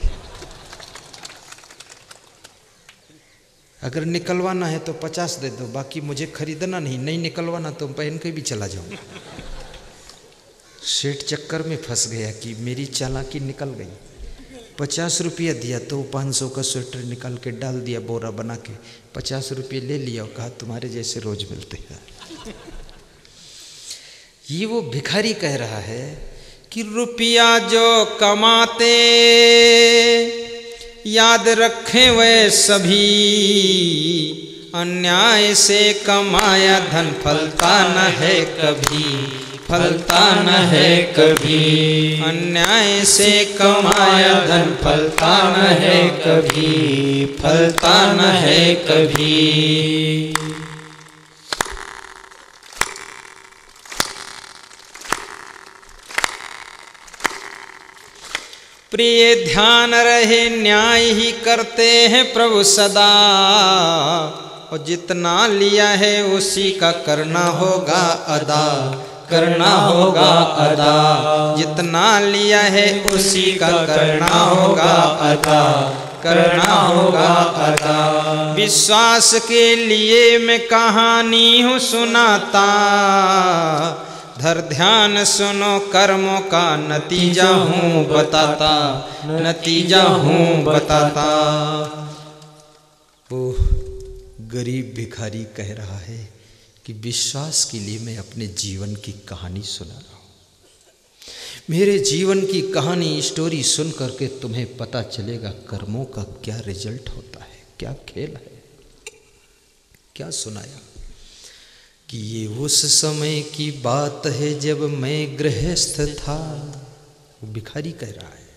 अगर निकलवाना है तो 50 दे दो, बाकी मुझे खरीदना नहीं। नहीं निकलवाना तो पहन के भी चला जाऊँ। सेठ चक्कर में फंस गया कि मेरी चालाकी निकल गई। 50 रुपया दिया तो 500 का स्वेटर निकाल के डाल दिया बोरा बना के। 50 रुपये ले लिया और कहा तुम्हारे जैसे रोज मिलते हैं। ये वो भिखारी कह रहा है कि रुपया जो कमाते याद रखें वे सभी, अन्याय से कमाया धन फलता न है कभी, फलता न है कभी। अन्याय से कमाया धन फलता न है कभी, फलता न है कभी। प्रिय ध्यान रहे न्याय ही करते हैं प्रभु सदा, और जितना लिया है उसी का करना होगा अदा, करना होगा अदा। जितना लिया है उसी का करना होगा अदा, करना होगा अदा। विश्वास के लिए मैं कहानी हूँ सुनाता, धर ध्यान सुनो कर्मों का नतीजा हूँ बताता, नतीजा हूँ बताता। वो गरीब भिखारी कह रहा है कि विश्वास के लिए मैं अपने जीवन की कहानी सुना रहा हूँ। मेरे जीवन की कहानी स्टोरी सुन करके तुम्हें पता चलेगा कर्मों का क्या रिजल्ट होता है, क्या खेल है। क्या सुनाया कि ये उस समय की बात है जब मैं गृहस्थ था। वो भिखारी कह रहा है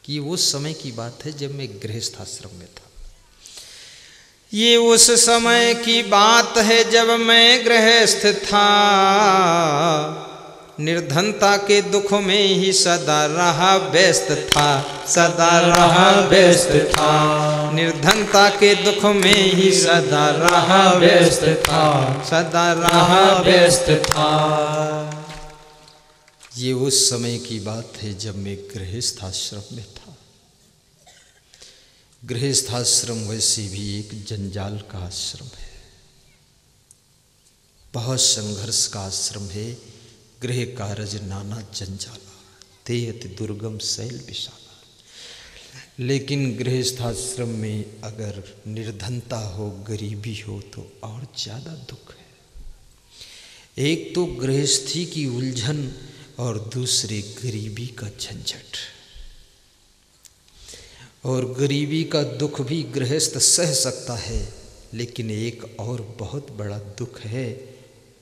कि उस समय की बात है जब मैं गृहस्थ आश्रम में था। ये उस समय की बात है जब मैं गृहस्थ था, निर्धनता के दुख में ही सदा रहा व्यस्त था, सदा रहा व्यस्त था। निर्धनता के दुख में ही सदा रहा व्यस्त था, सदा रहा व्यस्त था। ये उस समय की बात है जब मैं गृहस्थ आश्रम में था। गृहस्थ आश्रम वैसे भी एक जंजाल का आश्रम है, बहुत संघर्ष का आश्रम है। गृह कारज नाना जंजाला, ते अति दुर्गम शैल विशाला। लेकिन गृहस्थ आश्रम में अगर निर्धनता हो, गरीबी हो तो और ज़्यादा दुख है। एक तो गृहस्थी की उलझन और दूसरे गरीबी का झंझट। और गरीबी का दुख भी गृहस्थ सह सकता है, लेकिन एक और बहुत बड़ा दुख है,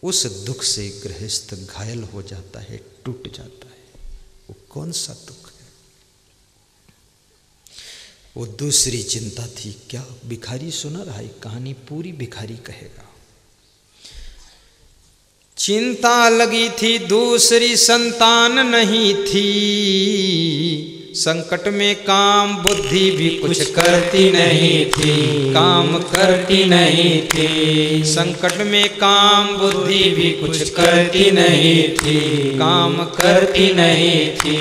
उस दुख से गृहस्थ घायल हो जाता है, टूट जाता है। वो कौन सा दुख है? वो दूसरी चिंता थी। क्या भिखारी सुना रहा है कहानी पूरी, भिखारी कहेगा। चिंता लगी थी दूसरी, संतान नहीं थी, संकट में काम बुद्धि भी कुछ करती नहीं थी, काम करती नहीं थी। संकट में काम बुद्धि भी कुछ करती नहीं थी, काम करती नहीं थी।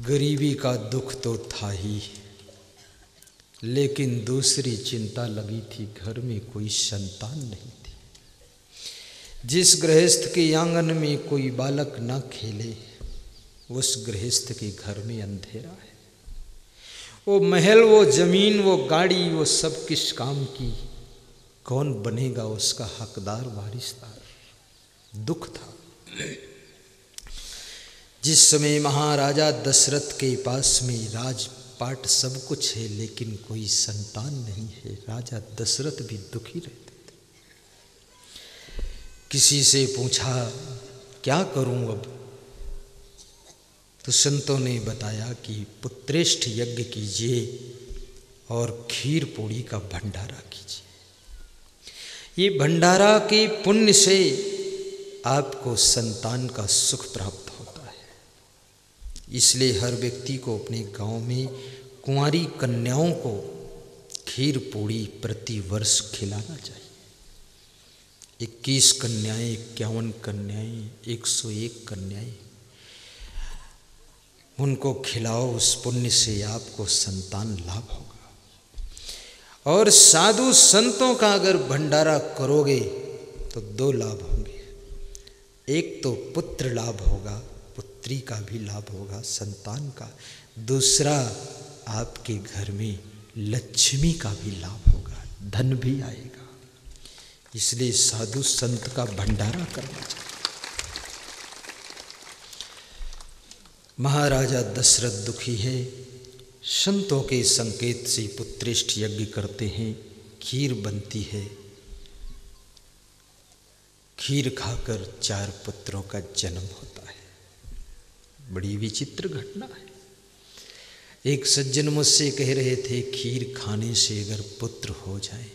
गरीबी का दुख तो था ही, लेकिन दूसरी चिंता लगी थी, घर में कोई संतान नहीं थी। जिस गृहस्थ के आंगन में कोई बालक न खेले, उस गृहस्थ के घर में अंधेरा है। वो महल, वो जमीन, वो गाड़ी, वो सब किस काम की? कौन बनेगा उसका हकदार वारिसदार? दुख था। जिस समय महाराजा दशरथ के पास में राजपाट सब कुछ है, लेकिन कोई संतान नहीं है, राजा दशरथ भी दुखी रहते थे। किसी से पूछा क्या करूं अब, तो संतों ने बताया कि पुत्रेष्ठ यज्ञ कीजिए और खीर पूड़ी का भंडारा कीजिए। ये भंडारा के पुण्य से आपको संतान का सुख प्राप्त होता है। इसलिए हर व्यक्ति को अपने गांव में कुंवारी कन्याओं को खीर पूड़ी प्रति वर्ष खिलाना चाहिए। 21 कन्याएं, 51 कन्याएं, 101 कन्याएं, उनको खिलाओ। उस पुण्य से आपको संतान लाभ होगा। और साधु संतों का अगर भंडारा करोगे तो 2 लाभ होंगे। एक तो पुत्र लाभ होगा, पुत्री का भी लाभ होगा, संतान का। दूसरा, आपके घर में लक्ष्मी का भी लाभ होगा, धन भी आएगा। इसलिए साधु संत का भंडारा करना चाहिए। महाराजा दशरथ दुखी है। संतों के संकेत से पुत्रेष्ठ यज्ञ करते हैं, खीर बनती है। खीर खाकर 4 पुत्रों का जन्म होता है। बड़ी विचित्र घटना है। एक सज्जन मुझसे कह रहे थे, खीर खाने से अगर पुत्र हो जाए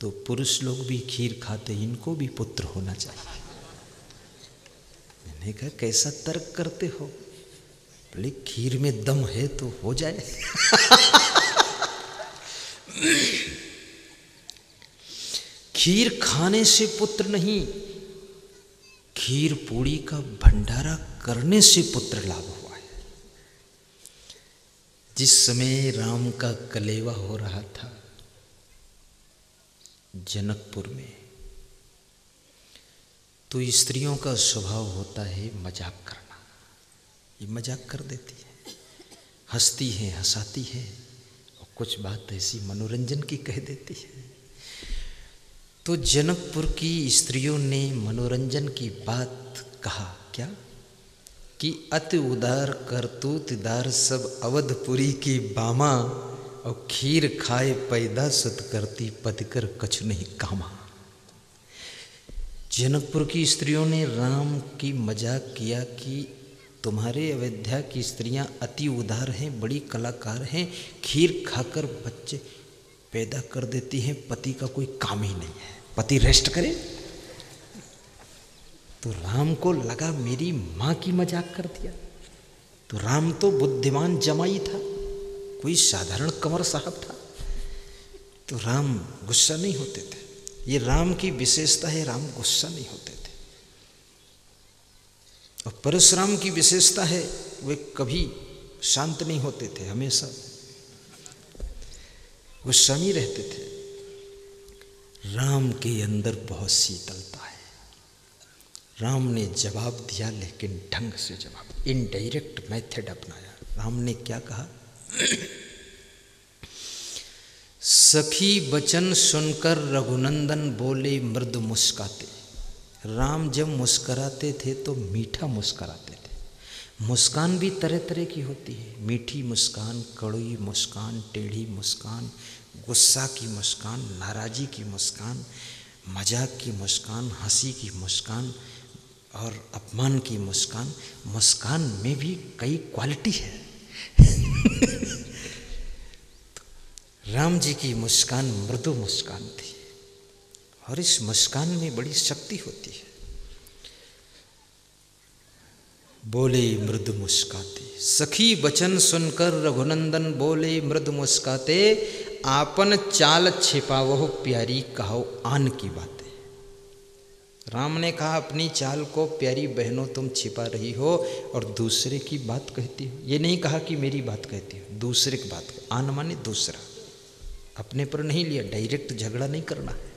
तो पुरुष लोग भी खीर खाते, इनको भी पुत्र होना चाहिए। मैंने कहा कैसा तर्क करते हो? बोले खीर में दम है तो हो जाए। खीर खाने से पुत्र नहीं, खीर पूड़ी का भंडारा करने से पुत्र लाभ हुआ है। जिस समय राम का कलेवा हो रहा था जनकपुर में, तो स्त्रियों का स्वभाव होता है मजाक करना। ये मजाक कर देती है, हंसती है, हंसाती है, और कुछ बात ऐसी मनोरंजन की कह देती है। तो जनकपुर की स्त्रियों ने मनोरंजन की बात कहा क्या कि अति उदार करतूतदार सब अवधपुरी की बामा, और खीर खाए पैदा सुत करती पतिकर कछु नहीं कामा। जनकपुर की स्त्रियों ने राम की मजाक किया कि तुम्हारे अयोध्या की स्त्रियां अति उदार हैं, बड़ी कलाकार हैं, खीर खाकर बच्चे पैदा कर देती हैं, पति का कोई काम ही नहीं है, पति रेस्ट करे। तो राम को लगा मेरी माँ की मजाक कर दिया। तो राम तो बुद्धिमान जमाई था, कोई साधारण कंवर साहब था। तो राम गुस्सा नहीं होते थे, ये राम की विशेषता है, राम गुस्सा नहीं होते थे। और परशुराम की विशेषता है, वे कभी शांत नहीं होते थे, हमेशा गुस्सा में रहते थे। राम के अंदर बहुत शीतलता है। राम ने जवाब दिया, लेकिन ढंग से जवाब, इनडायरेक्ट मेथड अपनाया। राम ने क्या कहा? सखी वचन सुनकर रघुनंदन बोले मृदु मुस्काते। राम जब मुस्कराते थे तो मीठा मुस्कराते थे। मुस्कान भी तरह तरह की होती है, मीठी मुस्कान, कड़वी मुस्कान, टेढ़ी मुस्कान, गुस्सा की मुस्कान, नाराज़ी की मुस्कान, मजाक की मुस्कान, हंसी की मुस्कान और अपमान की मुस्कान। मुस्कान में भी कई क्वालिटी है। राम जी की मुस्कान मृदु मुस्कान थी, और इस मुस्कान में बड़ी शक्ति होती है। बोले मृदु मुस्काते, सखी वचन सुनकर रघुनंदन बोले मृदु मुस्काते, आपन चाल छिपावो प्यारी कहो आन की बातें। राम ने कहा अपनी चाल को प्यारी बहनों तुम छिपा रही हो और दूसरे की बात कहती हो। ये नहीं कहा कि मेरी बात कहती हो, दूसरे की बात। आन माने दूसरा, अपने पर नहीं लिया, डायरेक्ट झगड़ा नहीं करना है।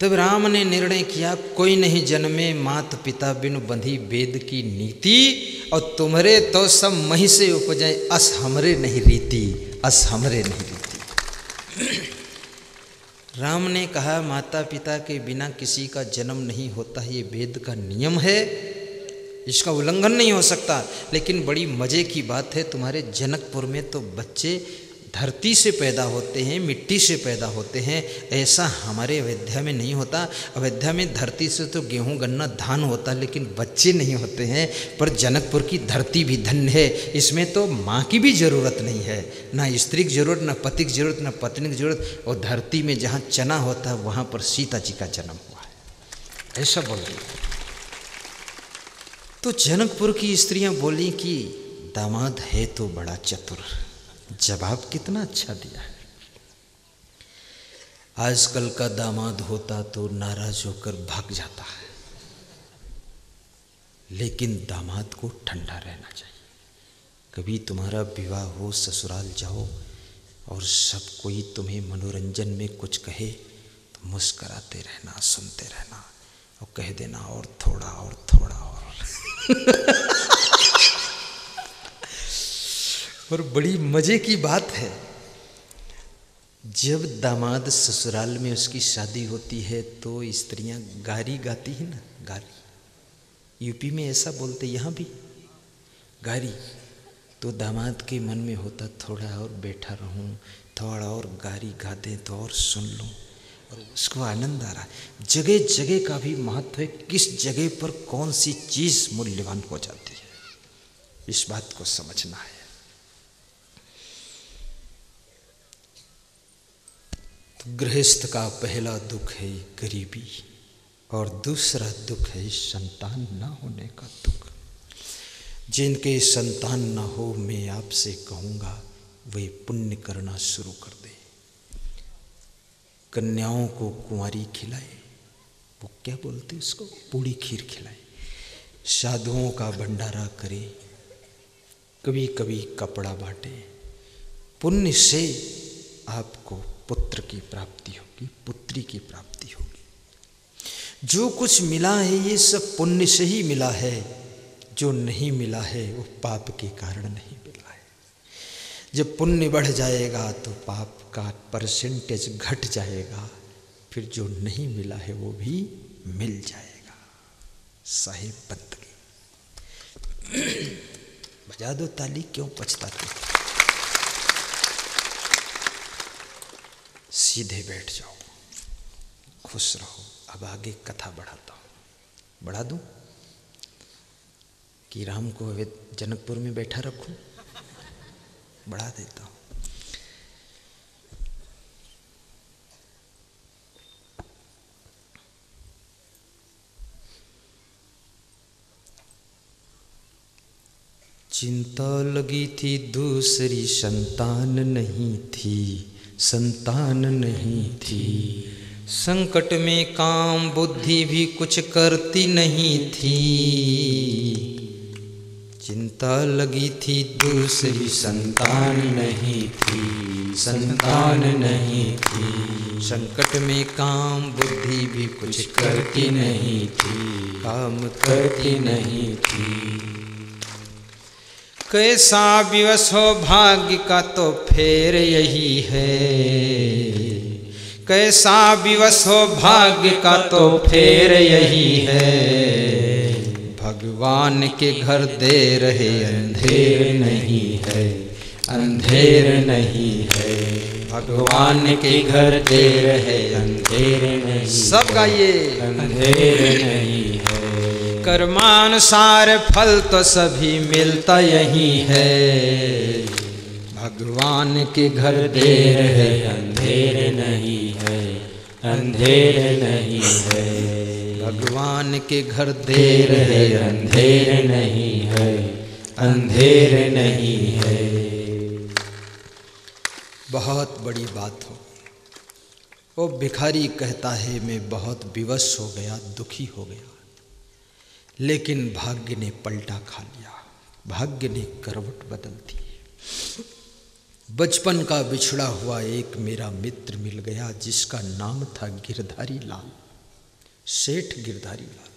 तब राम ने निर्णय किया, कोई नहीं जन्मे मात पिता बिनु बंधी वेद की नीति, और तुम्हारे तो सब मही से उपजे, अस हमरे नहीं रीति, अस हमरे नहीं रीति। राम ने कहा माता पिता के बिना किसी का जन्म नहीं होता, ये वेद का नियम है, इसका उल्लंघन नहीं हो सकता। लेकिन बड़ी मज़े की बात है, तुम्हारे जनकपुर में तो बच्चे धरती से पैदा होते हैं, मिट्टी से पैदा होते हैं, ऐसा हमारे अयोध्या में नहीं होता। अयोध्या में धरती से तो गेहूं गन्ना धान होता, लेकिन बच्चे नहीं होते हैं। पर जनकपुर की धरती भी धन्य है, इसमें तो माँ की भी ज़रूरत नहीं है, ना स्त्री की जरूरत, ना पति की जरूरत, ना पत्नी की जरूरत। और धरती में जहाँ चना होता है वहाँ पर सीता जी का जन्म हुआ है, ऐसा बोल रही है। तो जनकपुर की स्त्रियां बोली कि दामाद है तो बड़ा चतुर। जवाब कितना अच्छा दिया है। आजकल का दामाद होता तो नाराज होकर भाग जाता है, लेकिन दामाद को ठंडा रहना चाहिए। कभी तुम्हारा विवाह हो, ससुराल जाओ और सब कोई तुम्हें मनोरंजन में कुछ कहे तो मुस्कराते रहना, सुनते रहना और कह देना और थोड़ा और थोड़ा और। और बड़ी मजे की बात है, जब दामाद ससुराल में उसकी शादी होती है तो स्त्रियां गारी गाती हैं ना, गारी। यूपी में ऐसा बोलते, यहाँ भी गारी। तो दामाद के मन में होता थोड़ा और बैठा रहूं, थोड़ा और गारी गा दें तो और सुन लूं, और उसको आनंद आ रहा है। जगह जगह का भी महत्व है, किस जगह पर कौन सी चीज मूल्यवान हो जाती है, इस बात को समझना है। तो गृहस्थ का पहला दुख है गरीबी, और दूसरा दुख है संतान न होने का दुख। जिनके संतान न हो, मैं आपसे कहूँगा वे पुण्य करना शुरू कर दे। कन्याओं को कुंवारी खिलाए, वो क्या बोलते उसको, पूड़ी खीर खिलाए। साधुओं का भंडारा करे, कभी कभी कपड़ा बांटे। पुण्य से आपको पुत्र की प्राप्ति होगी, पुत्री की प्राप्ति होगी। जो कुछ मिला है ये सब पुण्य से ही मिला है, जो नहीं मिला है वो पाप के कारण नहीं मिला है। जब पुण्य बढ़ जाएगा तो पाप का परसेंटेज घट जाएगा, फिर जो नहीं मिला है वो भी मिल जाएगा। साहेब बंदगी। बजा दो ताली, क्यों पछताते? सीधे बैठ जाओ, खुश रहो। अब आगे कथा बढ़ाता हूँ। बढ़ा दूँ कि राम को जनकपुर में बैठा रखूं? बढ़ा देता हूं। चिंता लगी थी दूसरी, संतान नहीं थी, संतान नहीं थी। संकट में काम बुद्धि भी कुछ करती नहीं थी। चिंता लगी थी दूसरी, संतान नहीं थी, संतान नहीं थी। संकट में काम बुद्धि भी कुछ करती नहीं थी, काम करती नहीं थी। कैसा विवश हो भाग्य का तो फेर यही है, कैसा विवश हो भाग्य का तो फेर यही है। भगवान के घर देर है, अंधेर नहीं है, अंधेर नहीं है। भगवान के घर देर है, अंधेर नहीं। सब गाइए। अंधेर नहीं है। कर्मानुसार फल तो सभी मिलता यही है। भगवान के घर देर है, अंधेर नहीं है, अंधेर नहीं है। भगवान के घर देर है, अंधेर नहीं है, अंधेर नहीं है। बहुत बड़ी बात हो। वो भिखारी कहता है मैं बहुत विवश हो गया, दुखी हो गया, लेकिन भाग्य ने पलटा खा लिया, भाग्य ने करवट बदल दी। बचपन का बिछड़ा हुआ एक मेरा मित्र मिल गया, जिसका नाम था गिरधारी लाल, सेठ गिरधारी लाल।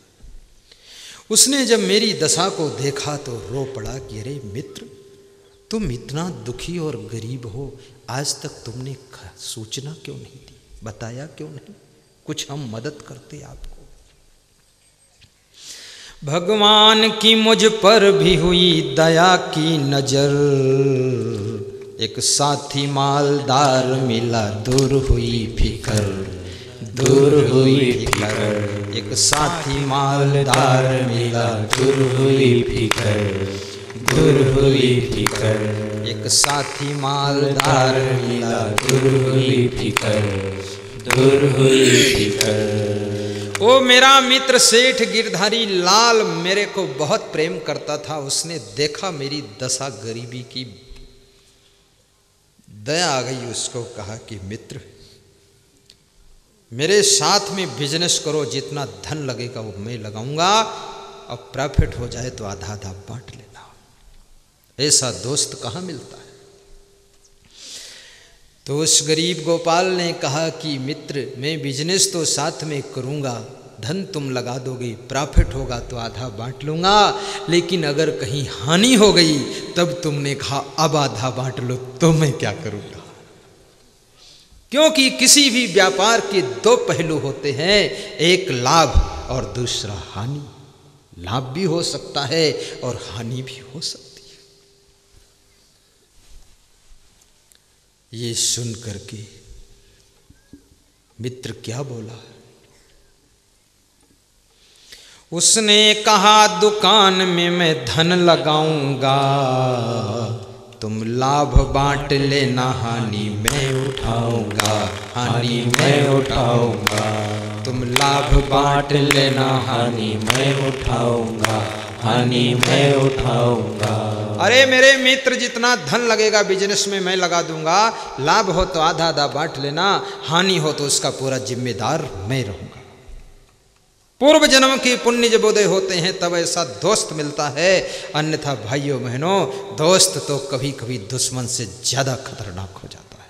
उसने जब मेरी दशा को देखा तो रो पड़ा कि अरे मित्र, तुम इतना दुखी और गरीब हो, आज तक तुमने सूचना क्यों नहीं दी, बताया क्यों नहीं, कुछ हम मदद करते आपको। भगवान की मुझ पर भी हुई दया की नजर, एक साथी मालदार मिला, दूर हुई फिकर, दूर हुई फिकर। एक साथी मालदार मिला, दूर हुई फिकर, दूर हुई फिकर। एक साथी मालदार मिला, दूर हुई फिकर, दूर हुई फिकर। वो मेरा मित्र सेठ गिरधारी लाल मेरे को बहुत प्रेम करता था। उसने देखा मेरी दशा गरीबी की, दया आ गई। उसको कहा कि मित्र, मेरे साथ में बिजनेस करो, जितना धन लगेगा वो मैं लगाऊंगा, और प्रॉफिट हो जाए तो आधा आधा बांट लेना। ऐसा दोस्त कहाँ मिलता है। तो उस गरीब गोपाल ने कहा कि मित्र, मैं बिजनेस तो साथ में करूंगा, धन तुम लगा दोगे, प्रॉफिट होगा तो आधा बांट लूंगा, लेकिन अगर कहीं हानि हो गई तब तुमने कहा अब आधा बांट लो, तो मैं क्या करूंगा। क्योंकि किसी भी व्यापार के दो पहलू होते हैं, एक लाभ और दूसरा हानि। लाभ भी हो सकता है और हानि भी हो सकती है। ये सुन करके मित्र क्या बोला? उसने कहा दुकान में मैं धन लगाऊंगा, तुम लाभ बांट लेना, हानि मैं उठाऊंगा, हानि मैं उठाऊंगा। तुम लाभ बांट लेना, हानि मैं उठाऊंगा, हानि मैं उठाऊंगा। अरे मेरे मित्र, जितना धन लगेगा बिजनेस में मैं लगा दूंगा, लाभ हो तो आधा आधा बांट लेना, हानि हो तो उसका पूरा जिम्मेदार मैं रहूंगा। पूर्व जन्म के पुण्य जब उदय होते हैं तब ऐसा दोस्त मिलता है, अन्यथा भाइयों बहनों दोस्त तो कभी कभी दुश्मन से ज्यादा खतरनाक हो जाता है।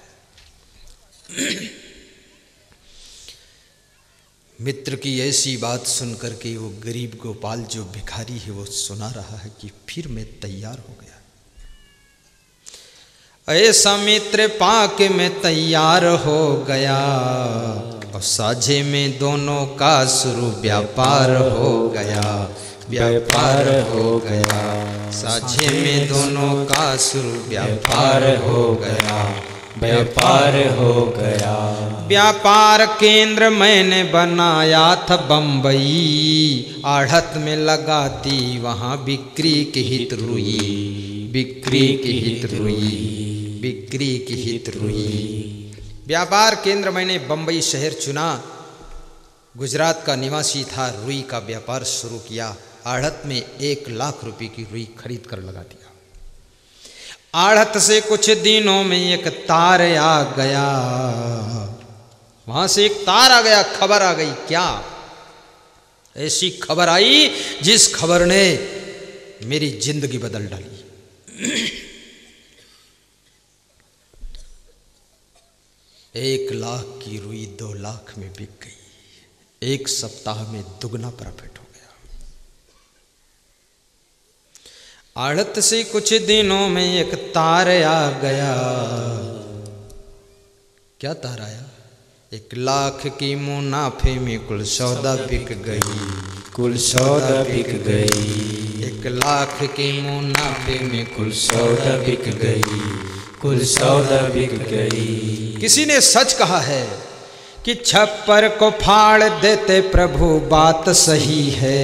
मित्र की ऐसी बात सुनकर के वो गरीब गोपाल जो भिखारी है वो सुना रहा है कि फिर मैं तैयार हो गया। ऐसा मित्र पाके मैं तैयार हो गया, और साझे में दोनों का शुरू व्यापार हो गया, व्यापार हो गया। साझे में दोनों का शुरू व्यापार हो गया, व्यापार हो गया। व्यापार केंद्र मैंने बनाया था बम्बई, आढ़त में लगा दी वहाँ बिक्री की हित रुई, बिक्री की हित रुई, बिक्री की हित रुई। व्यापार केंद्र मैंने बम्बई शहर चुना, गुजरात का निवासी था, रुई का व्यापार शुरू किया। आढ़त में 1 लाख रुपए की रुई खरीद कर लगा दिया। आढ़त से कुछ दिनों में एक तार आ गया, वहां से एक तार आ गया, खबर आ गई। क्या? ऐसी खबर आई जिस खबर ने मेरी जिंदगी बदल डाली। 1 लाख की रुई 2 लाख में बिक गई। 1 सप्ताह में दुगना प्रॉफिट हो गया। आढ़त से कुछ दिनों में एक तार आ गया। क्या तार आया? 1 लाख की मुनाफे में कुल सौदा बिक गई, कुल सौदा बिक गई। 1 लाख के मुनाफे में कुल सौदा बिक गई, कुल सौदा बिक गई। किसी ने सच कहा है कि छप्पर को फाड़ देते प्रभु, बात सही है।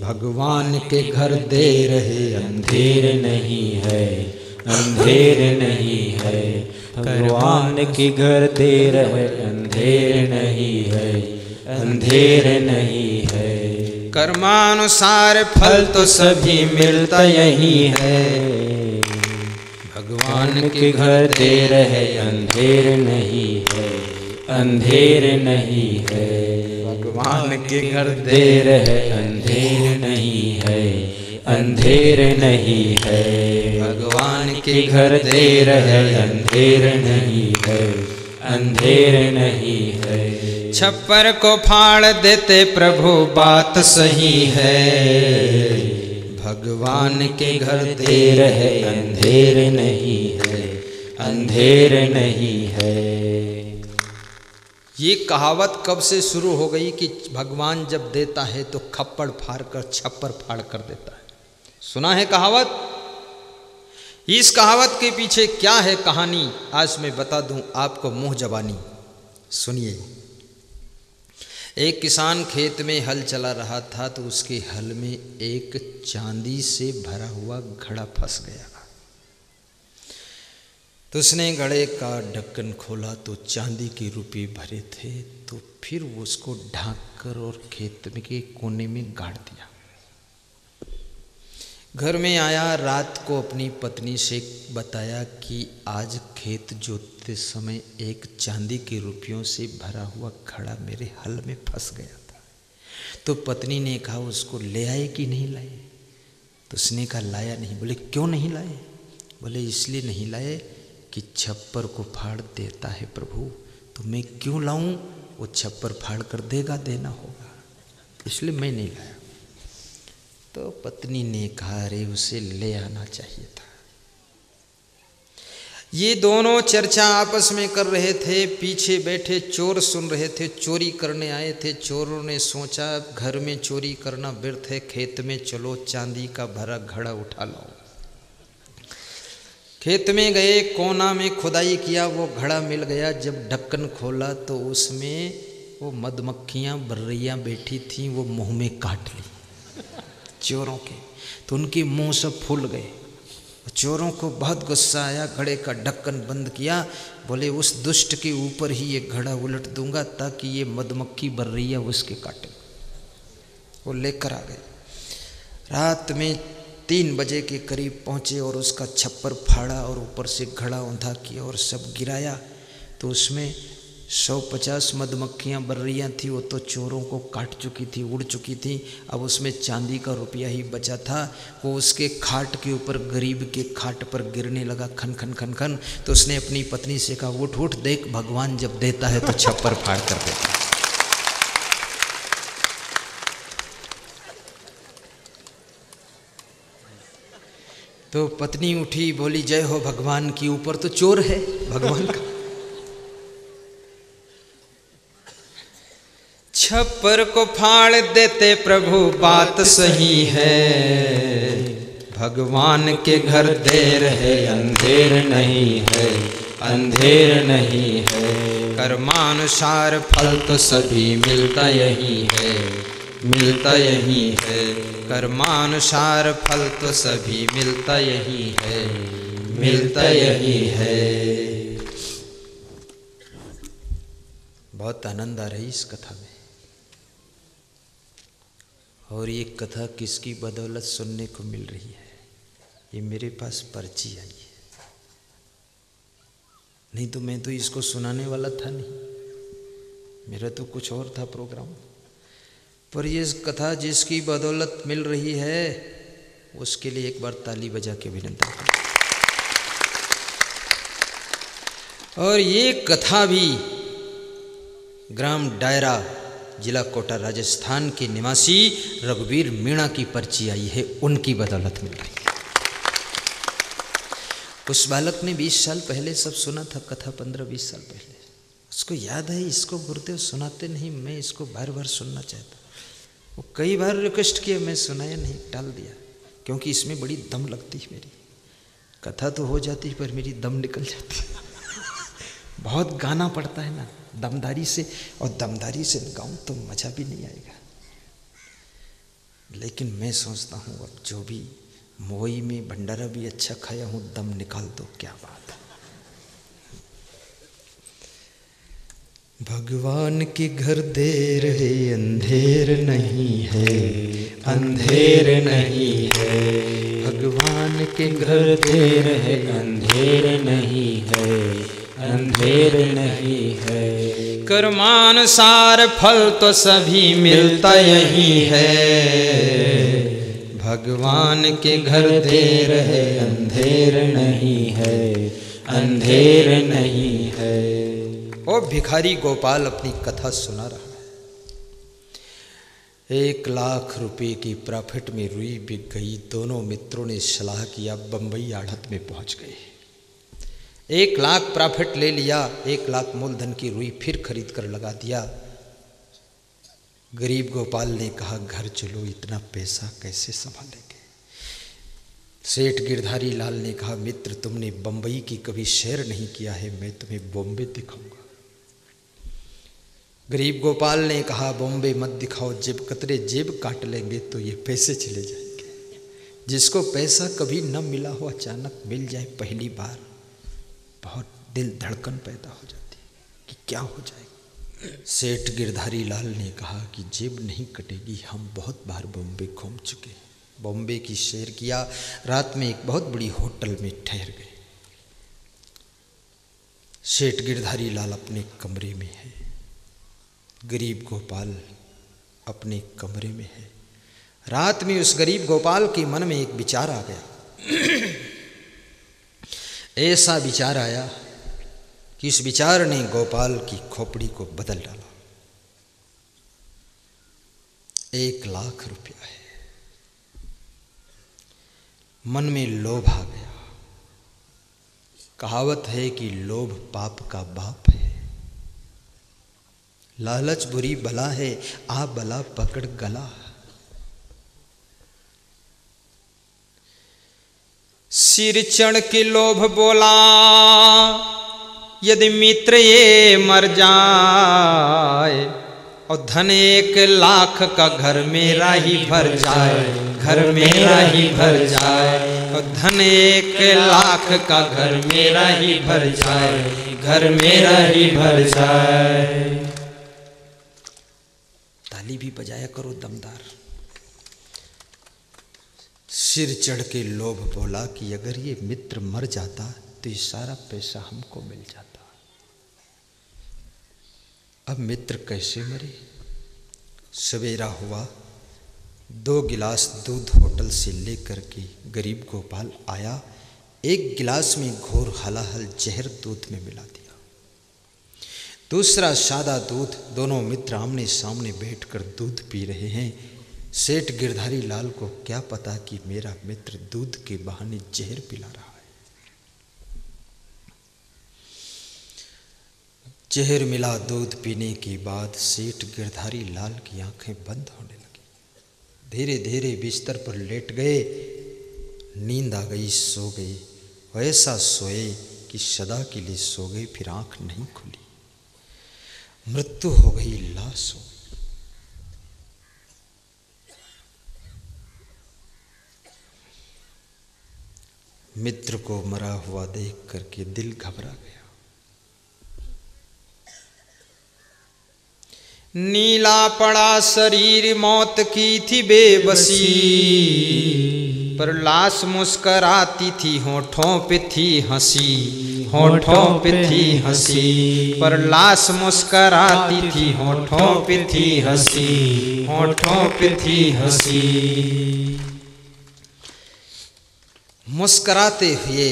भगवान के घर देर है, अंधेर नहीं है, अंधेर नहीं है। भगवान के घर देर है, अंधेर नहीं है, अंधेर नहीं है। कर्मानुसार फल तो सभी मिलता यही है। भगवान के घर देर है, अंधेर नहीं है, अंधेर नहीं है। भगवान के घर देर है, अंधेर नहीं है, अंधेर नहीं है। भगवान के घर देर है, अंधेर नहीं है, अंधेर नहीं है। छप्पर को फाड़ देते प्रभु, बात सही है। भगवान के घर देर है, अंधेर नहीं है, अंधेर नहीं है। ये कहावत कब से शुरू हो गई कि भगवान जब देता है तो खप्पड़ फाड़ कर छप्पर फाड़ कर देता है। सुना है कहावत? इस कहावत के पीछे क्या है कहानी, आज मैं बता दूं आपको मुंह जबानी। सुनिए। एक किसान खेत में हल चला रहा था तो उसके हल में एक चांदी से भरा हुआ घड़ा फंस गया। तो उसने घड़े का ढक्कन खोला तो चांदी के रुपये भरे थे। तो फिर उसको ढांक कर और खेत में के कोने में गाड़ दिया। घर में आया, रात को अपनी पत्नी से बताया कि आज खेत जोतते समय एक चांदी के रुपयों से भरा हुआ घड़ा मेरे हल में फंस गया था। तो पत्नी ने कहा उसको ले आए कि नहीं लाए? तो उसने कहा लाया नहीं। बोले क्यों नहीं लाए? बोले इसलिए नहीं लाए कि छप्पर को फाड़ देता है प्रभु, तो मैं क्यों लाऊं? वो छप्पर फाड़ कर देगा, देना होगा, इसलिए मैं नहीं लाया। तो पत्नी ने कहा अरे उसे ले आना चाहिए था। ये दोनों चर्चा आपस में कर रहे थे। पीछे बैठे चोर सुन रहे थे, चोरी करने आए थे। चोरों ने सोचा घर में चोरी करना व्यर्थ है, खेत में चलो चांदी का भरा घड़ा उठा लाओ। खेत में गए, कोना में खुदाई किया, वो घड़ा मिल गया। जब ढक्कन खोला तो उसमें वो मधुमक्खियाँ बर्रियाँ बैठी थीं, वो मुंह में काट ली चोरों के, तो उनके मुंह सब फूल गए। चोरों को बहुत गुस्सा आया, घड़े का ढक्कन बंद किया, बोले उस दुष्ट के ऊपर ही ये घड़ा उलट दूंगा ताकि ये मधुमक्खी बर्रियाँ उसके काटे। वो लेकर आ गए। रात में 3 बजे के करीब पहुँचे और उसका छप्पर फाड़ा और ऊपर से घड़ा औंधा किया और सब गिराया। तो उसमें 150 मधुमक्खियाँ बर्रियाँ थी, वो तो चोरों को काट चुकी थी, उड़ चुकी थी। अब उसमें चांदी का रुपया ही बचा था। वो उसके खाट के ऊपर, गरीब के खाट पर गिरने लगा, खन खन खन खन। तो उसने अपनी पत्नी से कहा, उठ उठ, देख भगवान जब देता है तो छप्पर फाड़ कर देता है। तो पत्नी उठी, बोली जय हो भगवान की, ऊपर तो चोर है भगवान का। छप्पर को फाड़ देते प्रभु, बात सही है। भगवान के घर देर है, अंधेर नहीं है, अंधेर नहीं है। कर्मानुसार फल तो सभी मिलता यही है, मिलता यही है। कर्मानुसार फल तो सभी मिलता यही है, मिलता यही है। बहुत आनंद आ रही इस कथा में। और ये कथा किसकी बदौलत सुनने को मिल रही है? ये मेरे पास पर्ची आई है, नहीं तो मैं तो इसको सुनाने वाला था नहीं, मेरा तो कुछ और था प्रोग्राम। पर ये कथा जिसकी बदौलत मिल रही है उसके लिए एक बार ताली बजा के विनती करें। और ये कथा भी ग्राम डायरा, जिला कोटा, राजस्थान के निवासी रघुवीर मीणा की पर्ची आई है, उनकी बदौलत मिल रही है। उस बालक ने 20 साल पहले सब सुना था कथा, 15-20 साल पहले। उसको याद है, इसको गुरुदेव सुनाते नहीं, मैं इसको बार बार सुनना चाहता। वो कई बार रिक्वेस्ट किया, मैं सुनाया नहीं, टाल दिया, क्योंकि इसमें बड़ी दम लगती है मेरी। कथा तो हो जाती है पर मेरी दम निकल जाती है। बहुत गाना पड़ता है ना दमदारी से, और दमदारी से गाऊं तो मज़ा भी नहीं आएगा। लेकिन मैं सोचता हूँ अब जो भी मोई में भंडारा भी अच्छा खाया हूँ, दम निकाल दो, क्या बात है। भगवान के घर देर है, अंधेर नहीं है, अंधेर नहीं है। भगवान के घर देर है, अंधेर नहीं है, अंधेर नहीं है। कर्मानुसार फल तो सभी मिलता यही है। भगवान के घर देर है, अंधेर नहीं है, अंधेर नहीं है। ओ भिखारी गोपाल अपनी कथा सुना रहा है। 1 लाख रुपए की प्रॉफिट में रुई बिक गई। दोनों मित्रों ने सलाह किया, बंबई आढ़त में पहुंच गए। 1 लाख प्रॉफिट ले लिया, 1 लाख मूलधन की रुई फिर खरीद कर लगा दिया। गरीब गोपाल ने कहा, घर चलो, इतना पैसा कैसे संभालेंगे। सेठ गिरधारी लाल ने कहा, मित्र तुमने बंबई की कभी सैर नहीं किया है, मैं तुम्हें बॉम्बे दिखाऊंगा। गरीब गोपाल ने कहा, बॉम्बे मत दिखाओ, जेब कतरे जेब काट लेंगे तो ये पैसे चले जाएंगे। जिसको पैसा कभी न मिला हो, अचानक मिल जाए पहली बार, बहुत दिल धड़कन पैदा हो जाती है कि क्या हो जाएगा। सेठ गिरधारी लाल ने कहा कि जेब नहीं कटेगी, हम बहुत बार बॉम्बे घूम चुके हैं। बॉम्बे की सैर किया, रात में एक बहुत बड़ी होटल में ठहर गए। सेठ गिरधारी लाल अपने कमरे में है, गरीब गोपाल अपने कमरे में है। रात में उस गरीब गोपाल के मन में एक विचार आ गया। ऐसा विचार आया कि इस विचार ने गोपाल की खोपड़ी को बदल डाला। 1 लाख रुपया है, मन में लोभ आ गया। कहावत है कि लोभ पाप का बाप है, लालच बुरी बला है, आ बला पकड़ गला। सिर चढ़ के लोभ बोला, यदि मित्र ये मर जाए, और धन 1 लाख का घर मेरा ही भर जाए, घर मेरा ही भर जाए, और धन 1 लाख का घर मेरा ही भर जाए, घर मेरा ही भर जाए। ताली भी बजाया करो दमदार। सिर चढ़ के लोभ बोला कि अगर ये मित्र मर जाता तो ये सारा पैसा हमको मिल जाता। अब मित्र कैसे मरे? सवेरा हुआ, 2 गिलास दूध होटल से लेकर के गरीब गोपाल आया, 1 गिलास में घोर हलाहल जहर दूध में मिला दिया, दूसरा सादा दूध। दोनों मित्र आमने सामने बैठकर दूध पी रहे हैं। सेठ गिरधारी लाल को क्या पता कि मेरा मित्र दूध के बहाने जहर पिला रहा है। जहर मिला दूध पीने के बाद सेठ गिरधारी लाल की आंखें बंद होने लगी। धीरे धीरे बिस्तर पर लेट गए, नींद आ गई, सो गए। वैसा सोए कि सदा के लिए सो गए, फिर आंख नहीं खुली। मृत्यु हो गई, लाश हो गई। मित्र को मरा हुआ देख करके दिल घबरा गया। नीला पड़ा शरीर, मौत की थी बेबसी, पर लाश मुस्कराती थी, होठों पे थी हंसी, होठों पे थी हंसी, पर लाश मुस्कराती थी, होठों पे थी हंसी, होठों पे थी हंसी। मुस्कराते हुए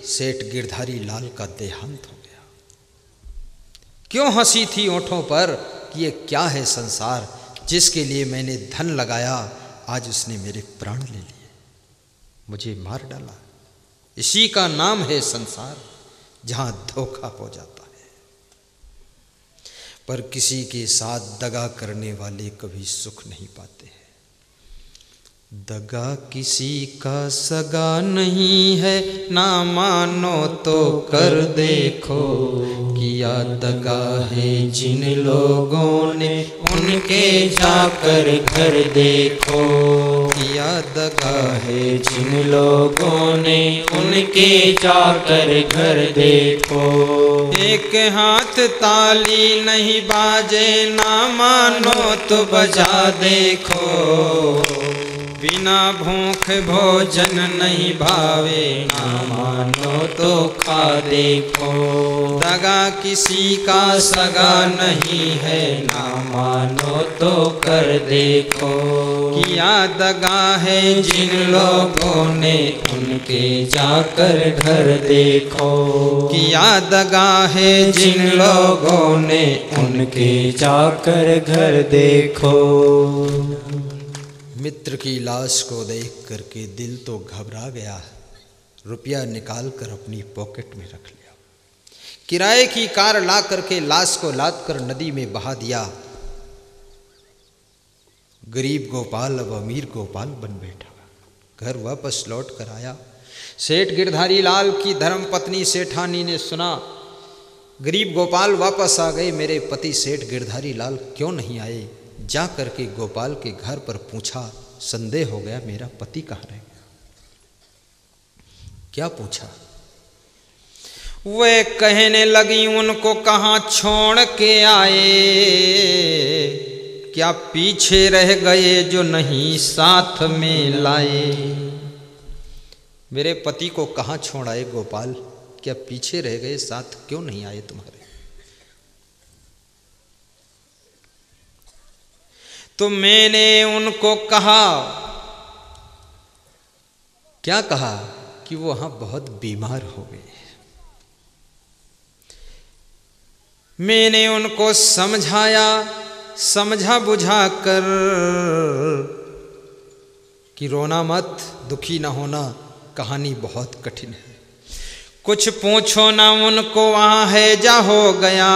सेठ गिरधारी लाल का देहांत हो गया। क्यों हंसी थी ओंठों पर कि ये क्या है संसार, जिसके लिए मैंने धन लगाया, आज उसने मेरे प्राण ले लिए, मुझे मार डाला। इसी का नाम है संसार, जहां धोखा हो जाता है। पर किसी के साथ दगा करने वाले कभी सुख नहीं पाते हैं। दगा किसी का सगा नहीं है, ना मानो तो कर देखो, किया दगा है जिन लोगों ने, उनके जाकर घर देखो, किया दगा है जिन लोगों ने, उनके जाकर घर देखो। एक हाथ ताली नहीं बाजे, ना मानो तो बजा देखो, बिना भूख भोजन नहीं भावे, ना मानो तो खा देखो। दगा किसी का सगा नहीं है, ना मानो तो कर देखो, किया दगा है जिन लोगों ने, उनके जाकर घर देखो, किया दगा है जिन लोगों ने, उनके जाकर घर देखो। मित्र की लाश को देख करके दिल तो घबरा गया। रुपया निकाल कर अपनी पॉकेट में रख लिया। किराए की कार ला करके लाश को लाद कर नदी में बहा दिया। गरीब गोपाल अब अमीर गोपाल बन बैठा। घर वापस लौट कर आया। सेठ गिरधारी लाल की धर्मपत्नी सेठानी ने सुना, गरीब गोपाल वापस आ गए, मेरे पति सेठ गिरधारी लाल क्यों नहीं आए। जा करके गोपाल के घर पर पूछा, संदेह हो गया मेरा पति कहाँ रह गया। क्या पूछा? वे कहने लगी उनको कहाँ छोड़ के आए, क्या पीछे रह गए जो नहीं साथ में लाए। मेरे पति को कहाँ छोड़ आए गोपाल, क्या पीछे रह गए, साथ क्यों नहीं आए तुम्हारे। तो मैंने उनको कहा, क्या कहा, कि वो वहां बहुत बीमार हो गए। मैंने उनको समझाया, समझा बुझा कर कि रोना मत, दुखी ना होना, कहानी बहुत कठिन है। कुछ पूछो ना उनको वहाँ हैजा हो गया,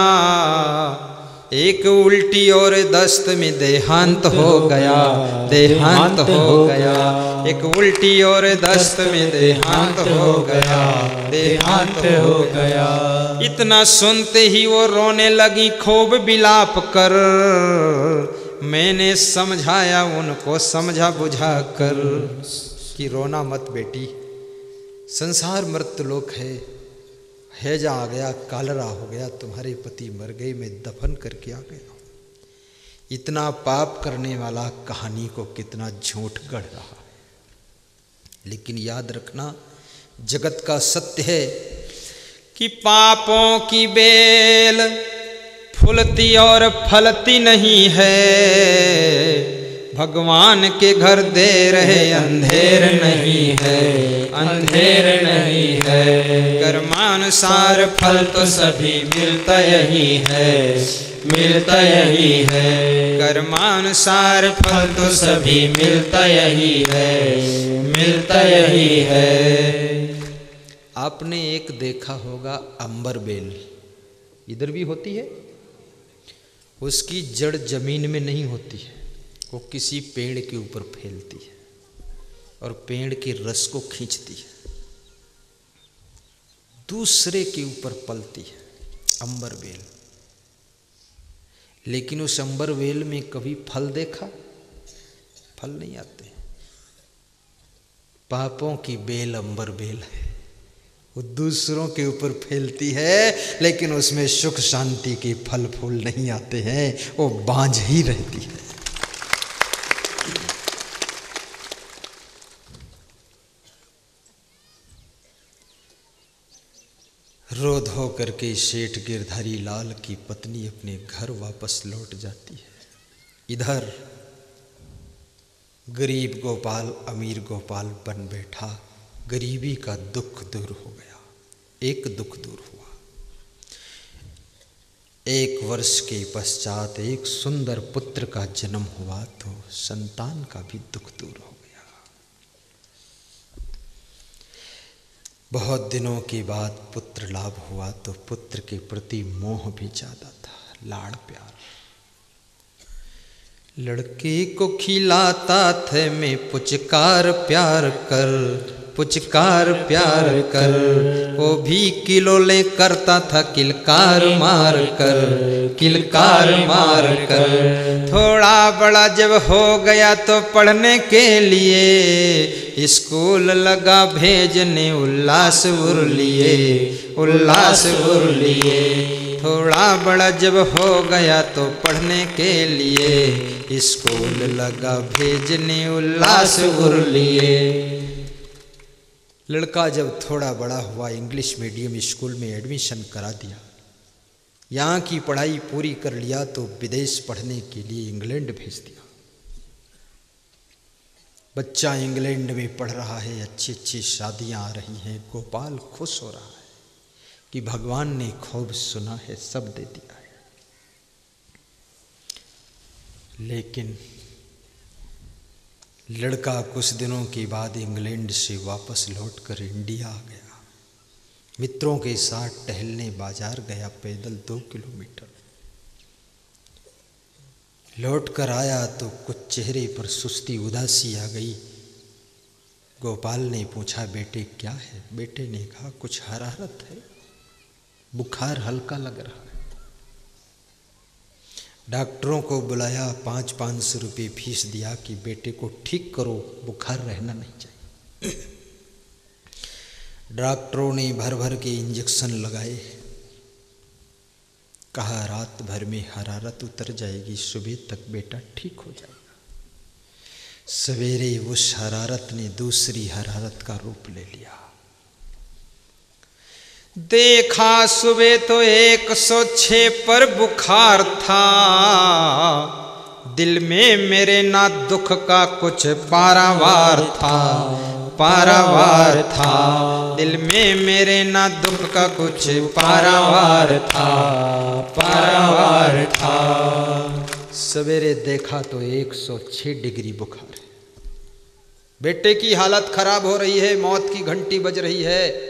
एक उल्टी और दस्त में देहांत हो गया, देहांत हो गया, एक उल्टी और दस्त में देहांत हो गया, देहांत हो गया। इतना सुनते ही वो रोने लगी खूब विलाप कर, मैंने समझाया उनको समझा बुझा कर कि रोना मत बेटी, संसार मृत्युलोक है, हैजा आ गया, कालरा हो गया, तुम्हारे पति मर गए, मैं दफन करके आ गया। इतना पाप करने वाला कहानी को कितना झूठ गढ़ रहा है। लेकिन याद रखना, जगत का सत्य है कि पापों की बेल फूलती और फलती नहीं है, भगवान के घर देर है अंधेर नहीं है, अंधेर नहीं है। कर्मानुसार फल तो सभी मिलता यही है, मिलता यही है। कर्मानुसार फल तो सभी मिलता यही है, मिलता यही है। आपने एक देखा होगा अंबर बेल, इधर भी होती है, उसकी जड़ जमीन में नहीं होती है, वो किसी पेड़ के ऊपर फैलती है और पेड़ के रस को खींचती है, दूसरे के ऊपर पलती है, अंबर बेल। लेकिन उस अंबर बेल में कभी फल देखा? फल नहीं आते। पापों की बेल अंबर बेल है, वो दूसरों के ऊपर फैलती है, लेकिन उसमें सुख शांति के फल फूल नहीं आते हैं, वो बांझ ही रहती है। रो धो करके सेठ गिरधारी लाल की पत्नी अपने घर वापस लौट जाती है। इधर गरीब गोपाल अमीर गोपाल बन बैठा, गरीबी का दुख दूर हो गया। एक दुख दूर हुआ, 1 वर्ष के पश्चात एक सुंदर पुत्र का जन्म हुआ तो संतान का भी दुख दूर हो गया। बहुत दिनों के बाद पुत्र लाभ हुआ तो पुत्र के प्रति मोह भी ज्यादा था, लाड़ प्यार। लड़के को खिलाता थे मैं पुचकार प्यार कर, पुचकार प्यार कर, वो भी किलोले करता था किलकार मार कर, किलकार मार कर। थोड़ा बड़ा जब हो गया तो पढ़ने के लिए स्कूल लगा भेजने उल्लास उर्लिए, उल्लास उर्लिए। थोड़ा बड़ा जब हो गया तो पढ़ने के लिए स्कूल लगा भेजने उल्लास उर्लिए। लड़का जब थोड़ा बड़ा हुआ इंग्लिश मीडियम स्कूल में एडमिशन करा दिया, यहाँ की पढ़ाई पूरी कर लिया तो विदेश पढ़ने के लिए इंग्लैंड भेज दिया। बच्चा इंग्लैंड में पढ़ रहा है, अच्छी अच्छी शादियाँ आ रही हैं, गोपाल खुश हो रहा है कि भगवान ने खूब सुना है, सब दे दिया है। लेकिन लड़का कुछ दिनों के बाद इंग्लैंड से वापस लौटकर इंडिया आ गया। मित्रों के साथ टहलने बाजार गया, पैदल 2 किलोमीटर। लौट कर आया तो कुछ चेहरे पर सुस्ती उदासी आ गई। गोपाल ने पूछा, बेटे क्या है? बेटे ने कहा, कुछ हरारत है, बुखार हल्का लग रहा है। डॉक्टरों को बुलाया, 500 रुपये फीस दिया कि बेटे को ठीक करो, बुखार रहना नहीं चाहिए। डॉक्टरों ने भर भर के इंजेक्शन लगाए, कहा रात भर में हरारत उतर जाएगी, सुबह तक बेटा ठीक हो जाएगा। सवेरे उस हरारत ने दूसरी हरारत का रूप ले लिया। देखा सुबह तो 106 पर बुखार था, दिल में मेरे ना दुख का कुछ पारावार था, पारावार था। दिल में मेरे ना दुख का कुछ पारावार था, पारावार था। सवेरे देखा तो 106 डिग्री बुखार है। बेटे की हालत खराब हो रही है, मौत की घंटी बज रही है।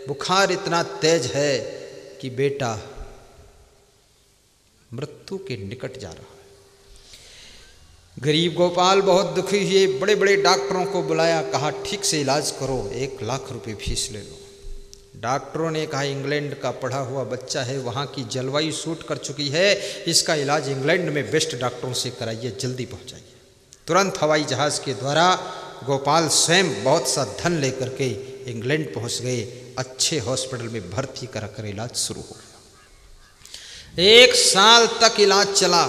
बुखार इतना तेज है कि बेटा मृत्यु के निकट जा रहा है। गरीब गोपाल बहुत दुखी हुए, बड़े बड़े डॉक्टरों को बुलाया, कहा ठीक से इलाज करो, 1 लाख रुपए फीस ले लो। डॉक्टरों ने कहा इंग्लैंड का पढ़ा हुआ बच्चा है, वहाँ की जलवायु सूट कर चुकी है, इसका इलाज इंग्लैंड में बेस्ट डॉक्टरों से कराइए, जल्दी पहुँचाइए। तुरंत हवाई जहाज़ के द्वारा गोपाल स्वयं बहुत सा धन लेकर के इंग्लैंड पहुँच गए। अच्छे हॉस्पिटल में भर्ती करा कर इलाज शुरू हो गया। 1 साल तक इलाज चला।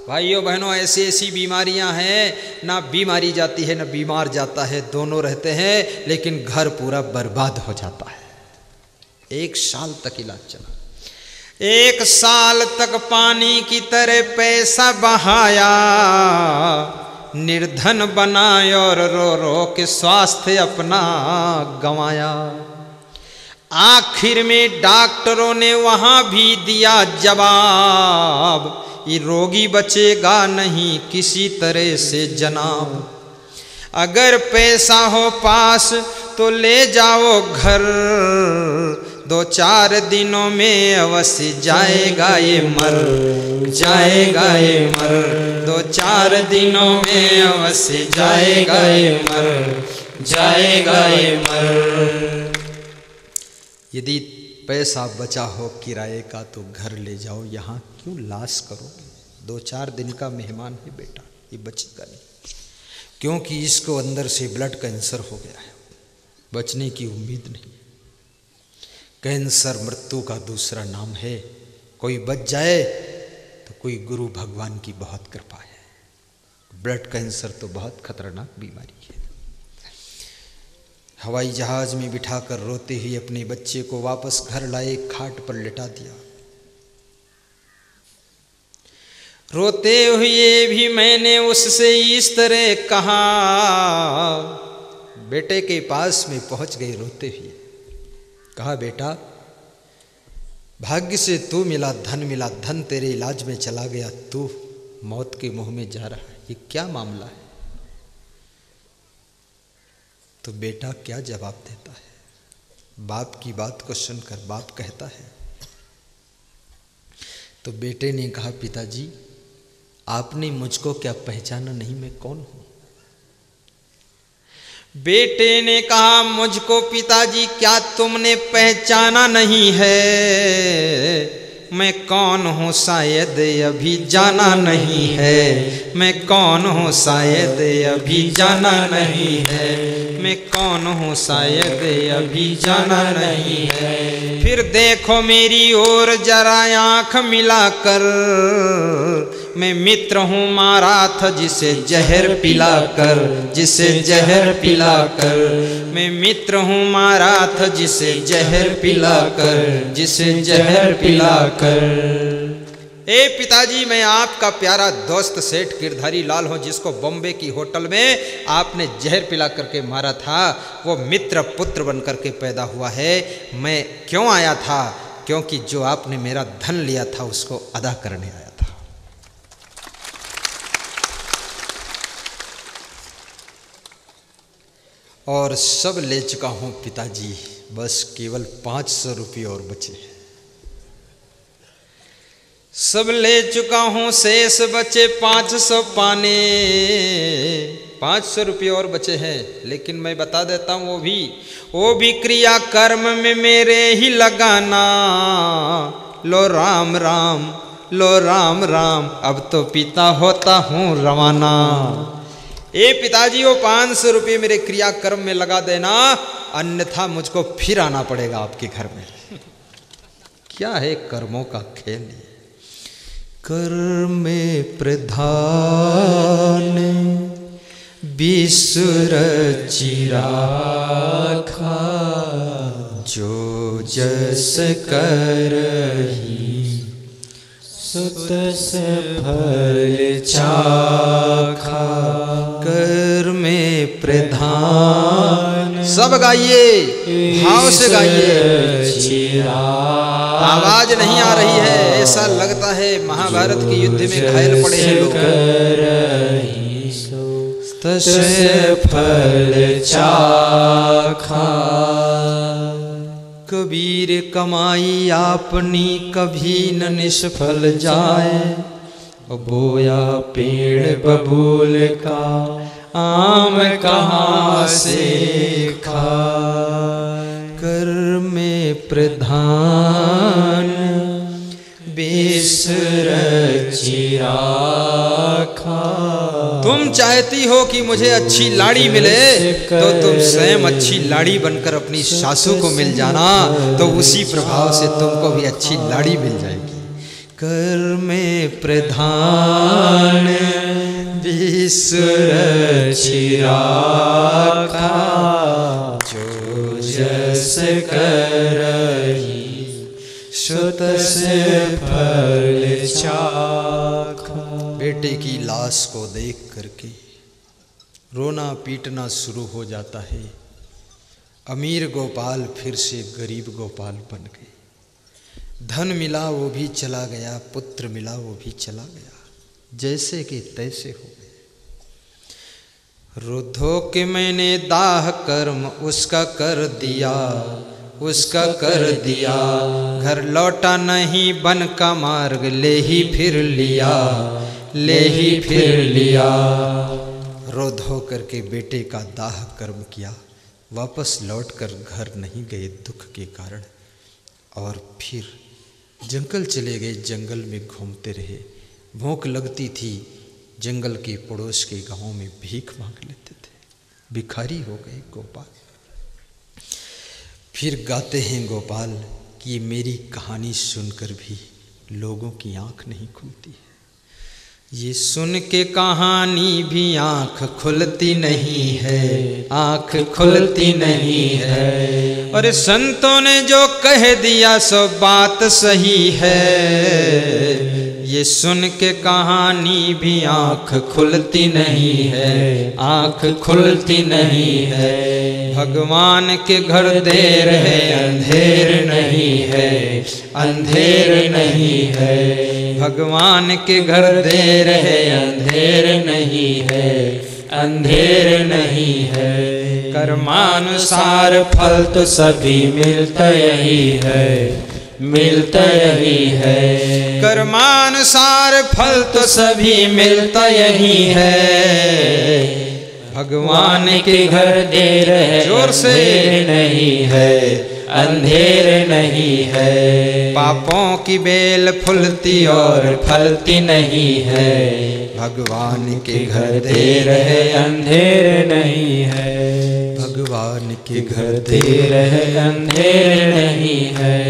भाइयों बहनों, ऐसी ऐसी बीमारियां हैं, ना बीमारी जाती है ना बीमार जाता है, दोनों रहते हैं, लेकिन घर पूरा बर्बाद हो जाता है। 1 साल तक इलाज चला। 1 साल तक पानी की तरह पैसा बहाया, निर्धन बनाए और रो रो के स्वास्थ्य अपना गंवाया। आखिर में डॉक्टरों ने वहां भी दिया जवाब, ये रोगी बचेगा नहीं किसी तरह से जनाब। अगर पैसा हो पास तो ले जाओ घर, 2-4 दिनों में अवश्य जाएगा ये मर, जाएगा ये मर, 2-4 दिनों में अवश्य जाएगा ये मर, जाएगा ये मर। यदि पैसा बचा हो किराए का तो घर ले जाओ, यहाँ क्यों लाश करो? 2-4 दिन का मेहमान है बेटा, ये बचेगा नहीं, क्योंकि इसको अंदर से ब्लड कैंसर हो गया है, बचने की उम्मीद नहीं। कैंसर मृत्यु का दूसरा नाम है। कोई बच जाए तो कोई गुरु भगवान की बहुत कृपा है। ब्लड कैंसर तो बहुत खतरनाक बीमारी है। हवाई जहाज में बिठाकर रोते हुए अपने बच्चे को वापस घर लाए, खाट पर लिटा दिया। रोते हुए भी मैंने उससे इस तरह कहा, बेटे के पास में पहुंच गए रोते हुए, कहा बेटा भाग्य से तू मिला, धन मिला, धन तेरे इलाज में चला गया, तू मौत के मुंह में जा रहा है, ये क्या मामला है? तो बेटा क्या जवाब देता है? बाप की बात को सुनकर बाप कहता है, तो बेटे ने कहा पिताजी आपने मुझको क्या पहचाना नहीं, मैं कौन हूं? बेटे ने कहा मुझको पिताजी क्या तुमने पहचाना नहीं है? मैं कौन हूँ शायद अभी जाना नहीं है, मैं कौन हूँ शायद अभी जाना नहीं है, मैं कौन हूँ शायद अभी जाना नहीं है। फिर देखो मेरी ओर जरा आँख मिलाकर, मैं मित्र हूँ मारा था जिसे जहर पिलाकर, जिसे जहर पिलाकर, मैं मित्र हूँ मारा था जिसे जहर पिलाकर, जिसे जहर पिलाकर। ए पिताजी मैं आपका प्यारा दोस्त सेठ गिरधारी लाल हूँ, जिसको बॉम्बे की होटल में आपने जहर पिला करके मारा था, वो मित्र पुत्र बन करके पैदा हुआ है। मैं क्यों आया था? क्योंकि जो आपने मेरा धन लिया था उसको अदा करने आया था। और सब ले चुका हूँ पिताजी, बस केवल 500 रुपये और बचे हैं। सब ले चुका हूँ शेष बचे 500 पाने, 500 रुपये और बचे हैं। लेकिन मैं बता देता हूँ वो भी क्रिया कर्म में मेरे ही लगाना। लो राम राम, लो राम राम, अब तो पिता होता हूँ रवाना। ए पिताजी वो 500 रुपये मेरे क्रियाकर्म में लगा देना, अन्यथा मुझको फिर आना पड़ेगा आपके घर में। क्या है कर्मों का खेल? कर्म में प्रधान विसुर चिराखा, जो जस करही सुतस फल चाखा। कर में प्रधान, सब गाइए, भाव से गाइए। आवाज नहीं आ रही है, ऐसा लगता है महाभारत के युद्ध में घायल पड़े हैं लोग। फल चाखा। कबीर कमाई आपनी कभी न निष्फल जाए। बोया पेड़ बबूल का आम कहाँ से खाए। कर में प्रधान बेसुर चिरा खा। तुम चाहती हो कि मुझे अच्छी लाड़ी मिले तो तुम स्वयं अच्छी लाड़ी बनकर अपनी सासू को मिल जाना, तो उसी प्रभाव से तुमको भी अच्छी लाड़ी मिल जाएगी। कर में प्रधान बेसुर चिरा खा। जो जस करही सो तस फल चाखा। बेटे की लाश को देख करके रोना पीटना शुरू हो जाता है। अमीर गोपाल फिर से गरीब गोपाल बन गए। धन मिला वो भी चला गया, पुत्र मिला वो भी चला गया, जैसे कि तैसे हो गए। रुद्धो के मैंने दाह कर्म उसका कर दिया, उसका कर दिया। घर लौटा नहीं बन का मार्ग ले ही फिर लिया, ले ही फिर लिया। रोध हो करके बेटे का दाह कर्म किया, वापस लौटकर घर नहीं गए दुख के कारण, और फिर जंगल चले गए। जंगल में घूमते रहे। भूख लगती थी, जंगल के पड़ोस के गांवों में भीख मांग लेते थे। भिखारी हो गए गोपाल। फिर गाते हैं गोपाल कि मेरी कहानी सुनकर भी लोगों की आंख नहीं खुलती है। ये सुन के कहानी भी आंख खुलती नहीं है, आंख खुलती नहीं है। और संतों ने जो कह दिया सो बात सही है। ये सुन के कहानी भी आंख खुलती नहीं है, आंख खुलती नहीं है। भगवान के घर देर है, अंधेर नहीं है, अंधेर नहीं है। भगवान के घर देर है, अंधेर नहीं है, अंधेर नहीं है। कर्मानुसार फल तो सभी मिलता यही है, मिलता यही है। कर्मानुसार फल तो सभी मिलता यही है। भगवान के घर देर है, जोर से नहीं है, अंधेर नहीं है। पापों की बेल फूलती और फलती नहीं है। भगवान के घर देर है, अंधेर नहीं है। भगवान के घर देर है, अंधेर नहीं है।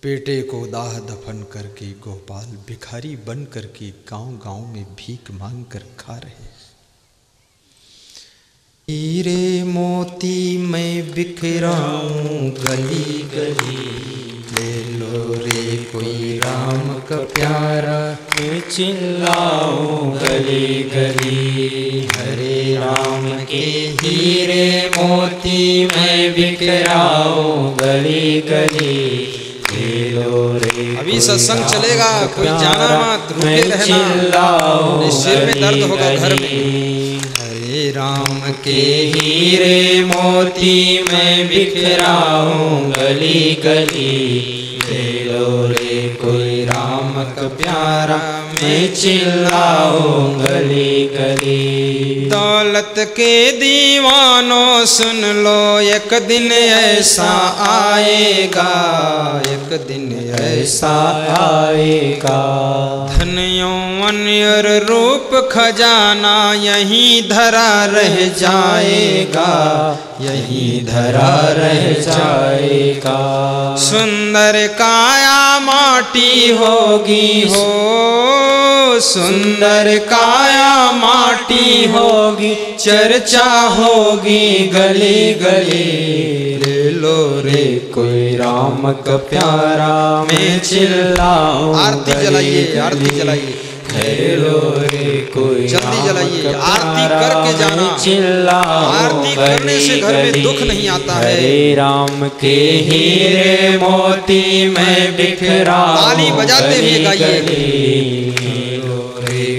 बेटे को दाह दफन करके गोपाल भिखारी बन करके गांव-गांव में भीख मांग कर खा रहे। हीरे मोती मैं बिखराऊं गली गली, ले लो रे कोई राम का प्यारा। मैं चिल्लाऊं गली गली, हरे राम के हीरे मोती मैं बिखराऊं गली गली। अभी सत्संग चलेगा, कोई जाना मत, रुके रहना, सिर में दर्द होगा घर में। हरे राम के हीरे मोती मैं बिखराऊं गली गली, ले लो रे कोई राम का प्यारा। मैं चिल्लाऊं गली गली। दौलत के दीवानों सुन लो, एक दिन ऐसा आएगा, एक दिन ऐसा आएगा। धन यौवन और रूप खजाना यहीं धरा रह जाएगा, यहीं धरा रह जाएगा। सुंदर काया माटी होगी हो, सुंदर काया माटी होगी, चर्चा होगी गली गली। ले लो रे कोई राम का प्यारा, मैं चिल्लाऊं। आरती जलाइए, आरती जलाइए, लो रे कोई जल्दी जलाइए। आरती करके जाना, चिल्लाऊं। आरती करने से घर में दुख नहीं आता है। हरे राम के हीरे मोती मैं बिखरा, ताली बजाते हुए गाइए।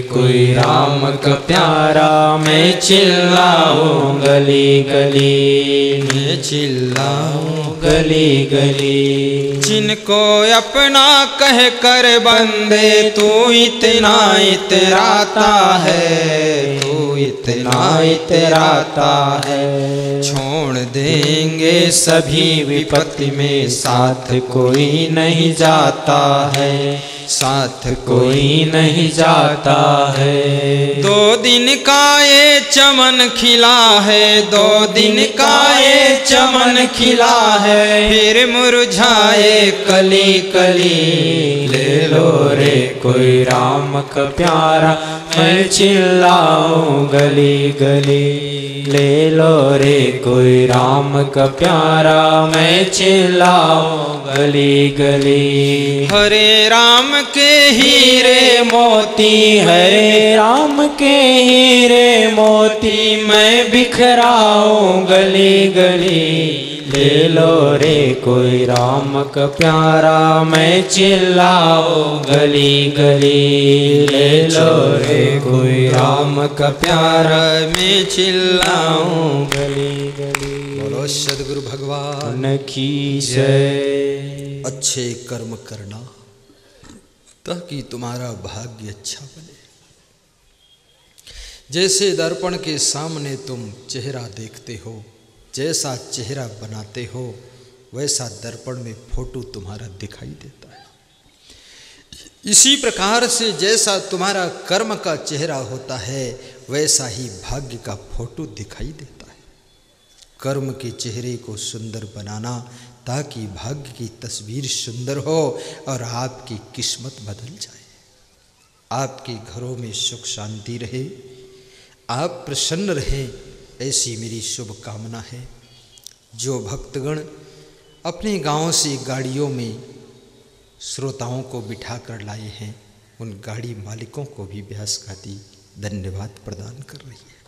कोई राम का प्यारा, मैं चिल्लाऊं गली गली, मैं चिल्लाऊं गली गली। जिनको अपना कह कर बंदे तू इतना इतराता है, तू इतना इतराता है। छोड़ देंगे सभी विपत्ति में, साथ कोई नहीं जाता है, साथ कोई नहीं जाता है। 2 दिन का ये चमन खिला है, 2 दिन का ये चमन खिला है, फिर मुरझाए कली कली। ले लो रे कोई राम का प्यारा, मैं चिल्लाऊं गली गली। ले लो रे कोई राम का प्यारा, मैं चिल्लाऊं गली गली। हरे राम के हीरे मोती, हरे राम के हीरे मोती, मैं बिखराऊं गली गली। ले लो रे कोई राम का प्यारा, मैं चिल्लाऊं गली गली। ले लो रे कोई राम का प्यारा, मैं चिल्लाऊं गली गली। बोलो सद्गुरु भगवान की जय। अच्छे कर्म करना ताकि तुम्हारा भाग्य अच्छा बने। जैसे दर्पण के सामने तुम चेहरा देखते हो, जैसा चेहरा बनाते हो, वैसा दर्पण में फोटो तुम्हारा दिखाई देता है। इसी प्रकार से जैसा तुम्हारा कर्म का चेहरा होता है, वैसा ही भाग्य का फोटो दिखाई देता है। कर्म के चेहरे को सुंदर बनाना ताकि भाग्य की तस्वीर सुंदर हो और आपकी किस्मत बदल जाए, आपके घरों में सुख शांति रहे, आप प्रसन्न रहें, ऐसी मेरी शुभ कामना है। जो भक्तगण अपने गांव से गाड़ियों में श्रोताओं को बिठा कर लाए हैं, उन गाड़ी मालिकों को भी व्यास गादी धन्यवाद प्रदान कर रही है।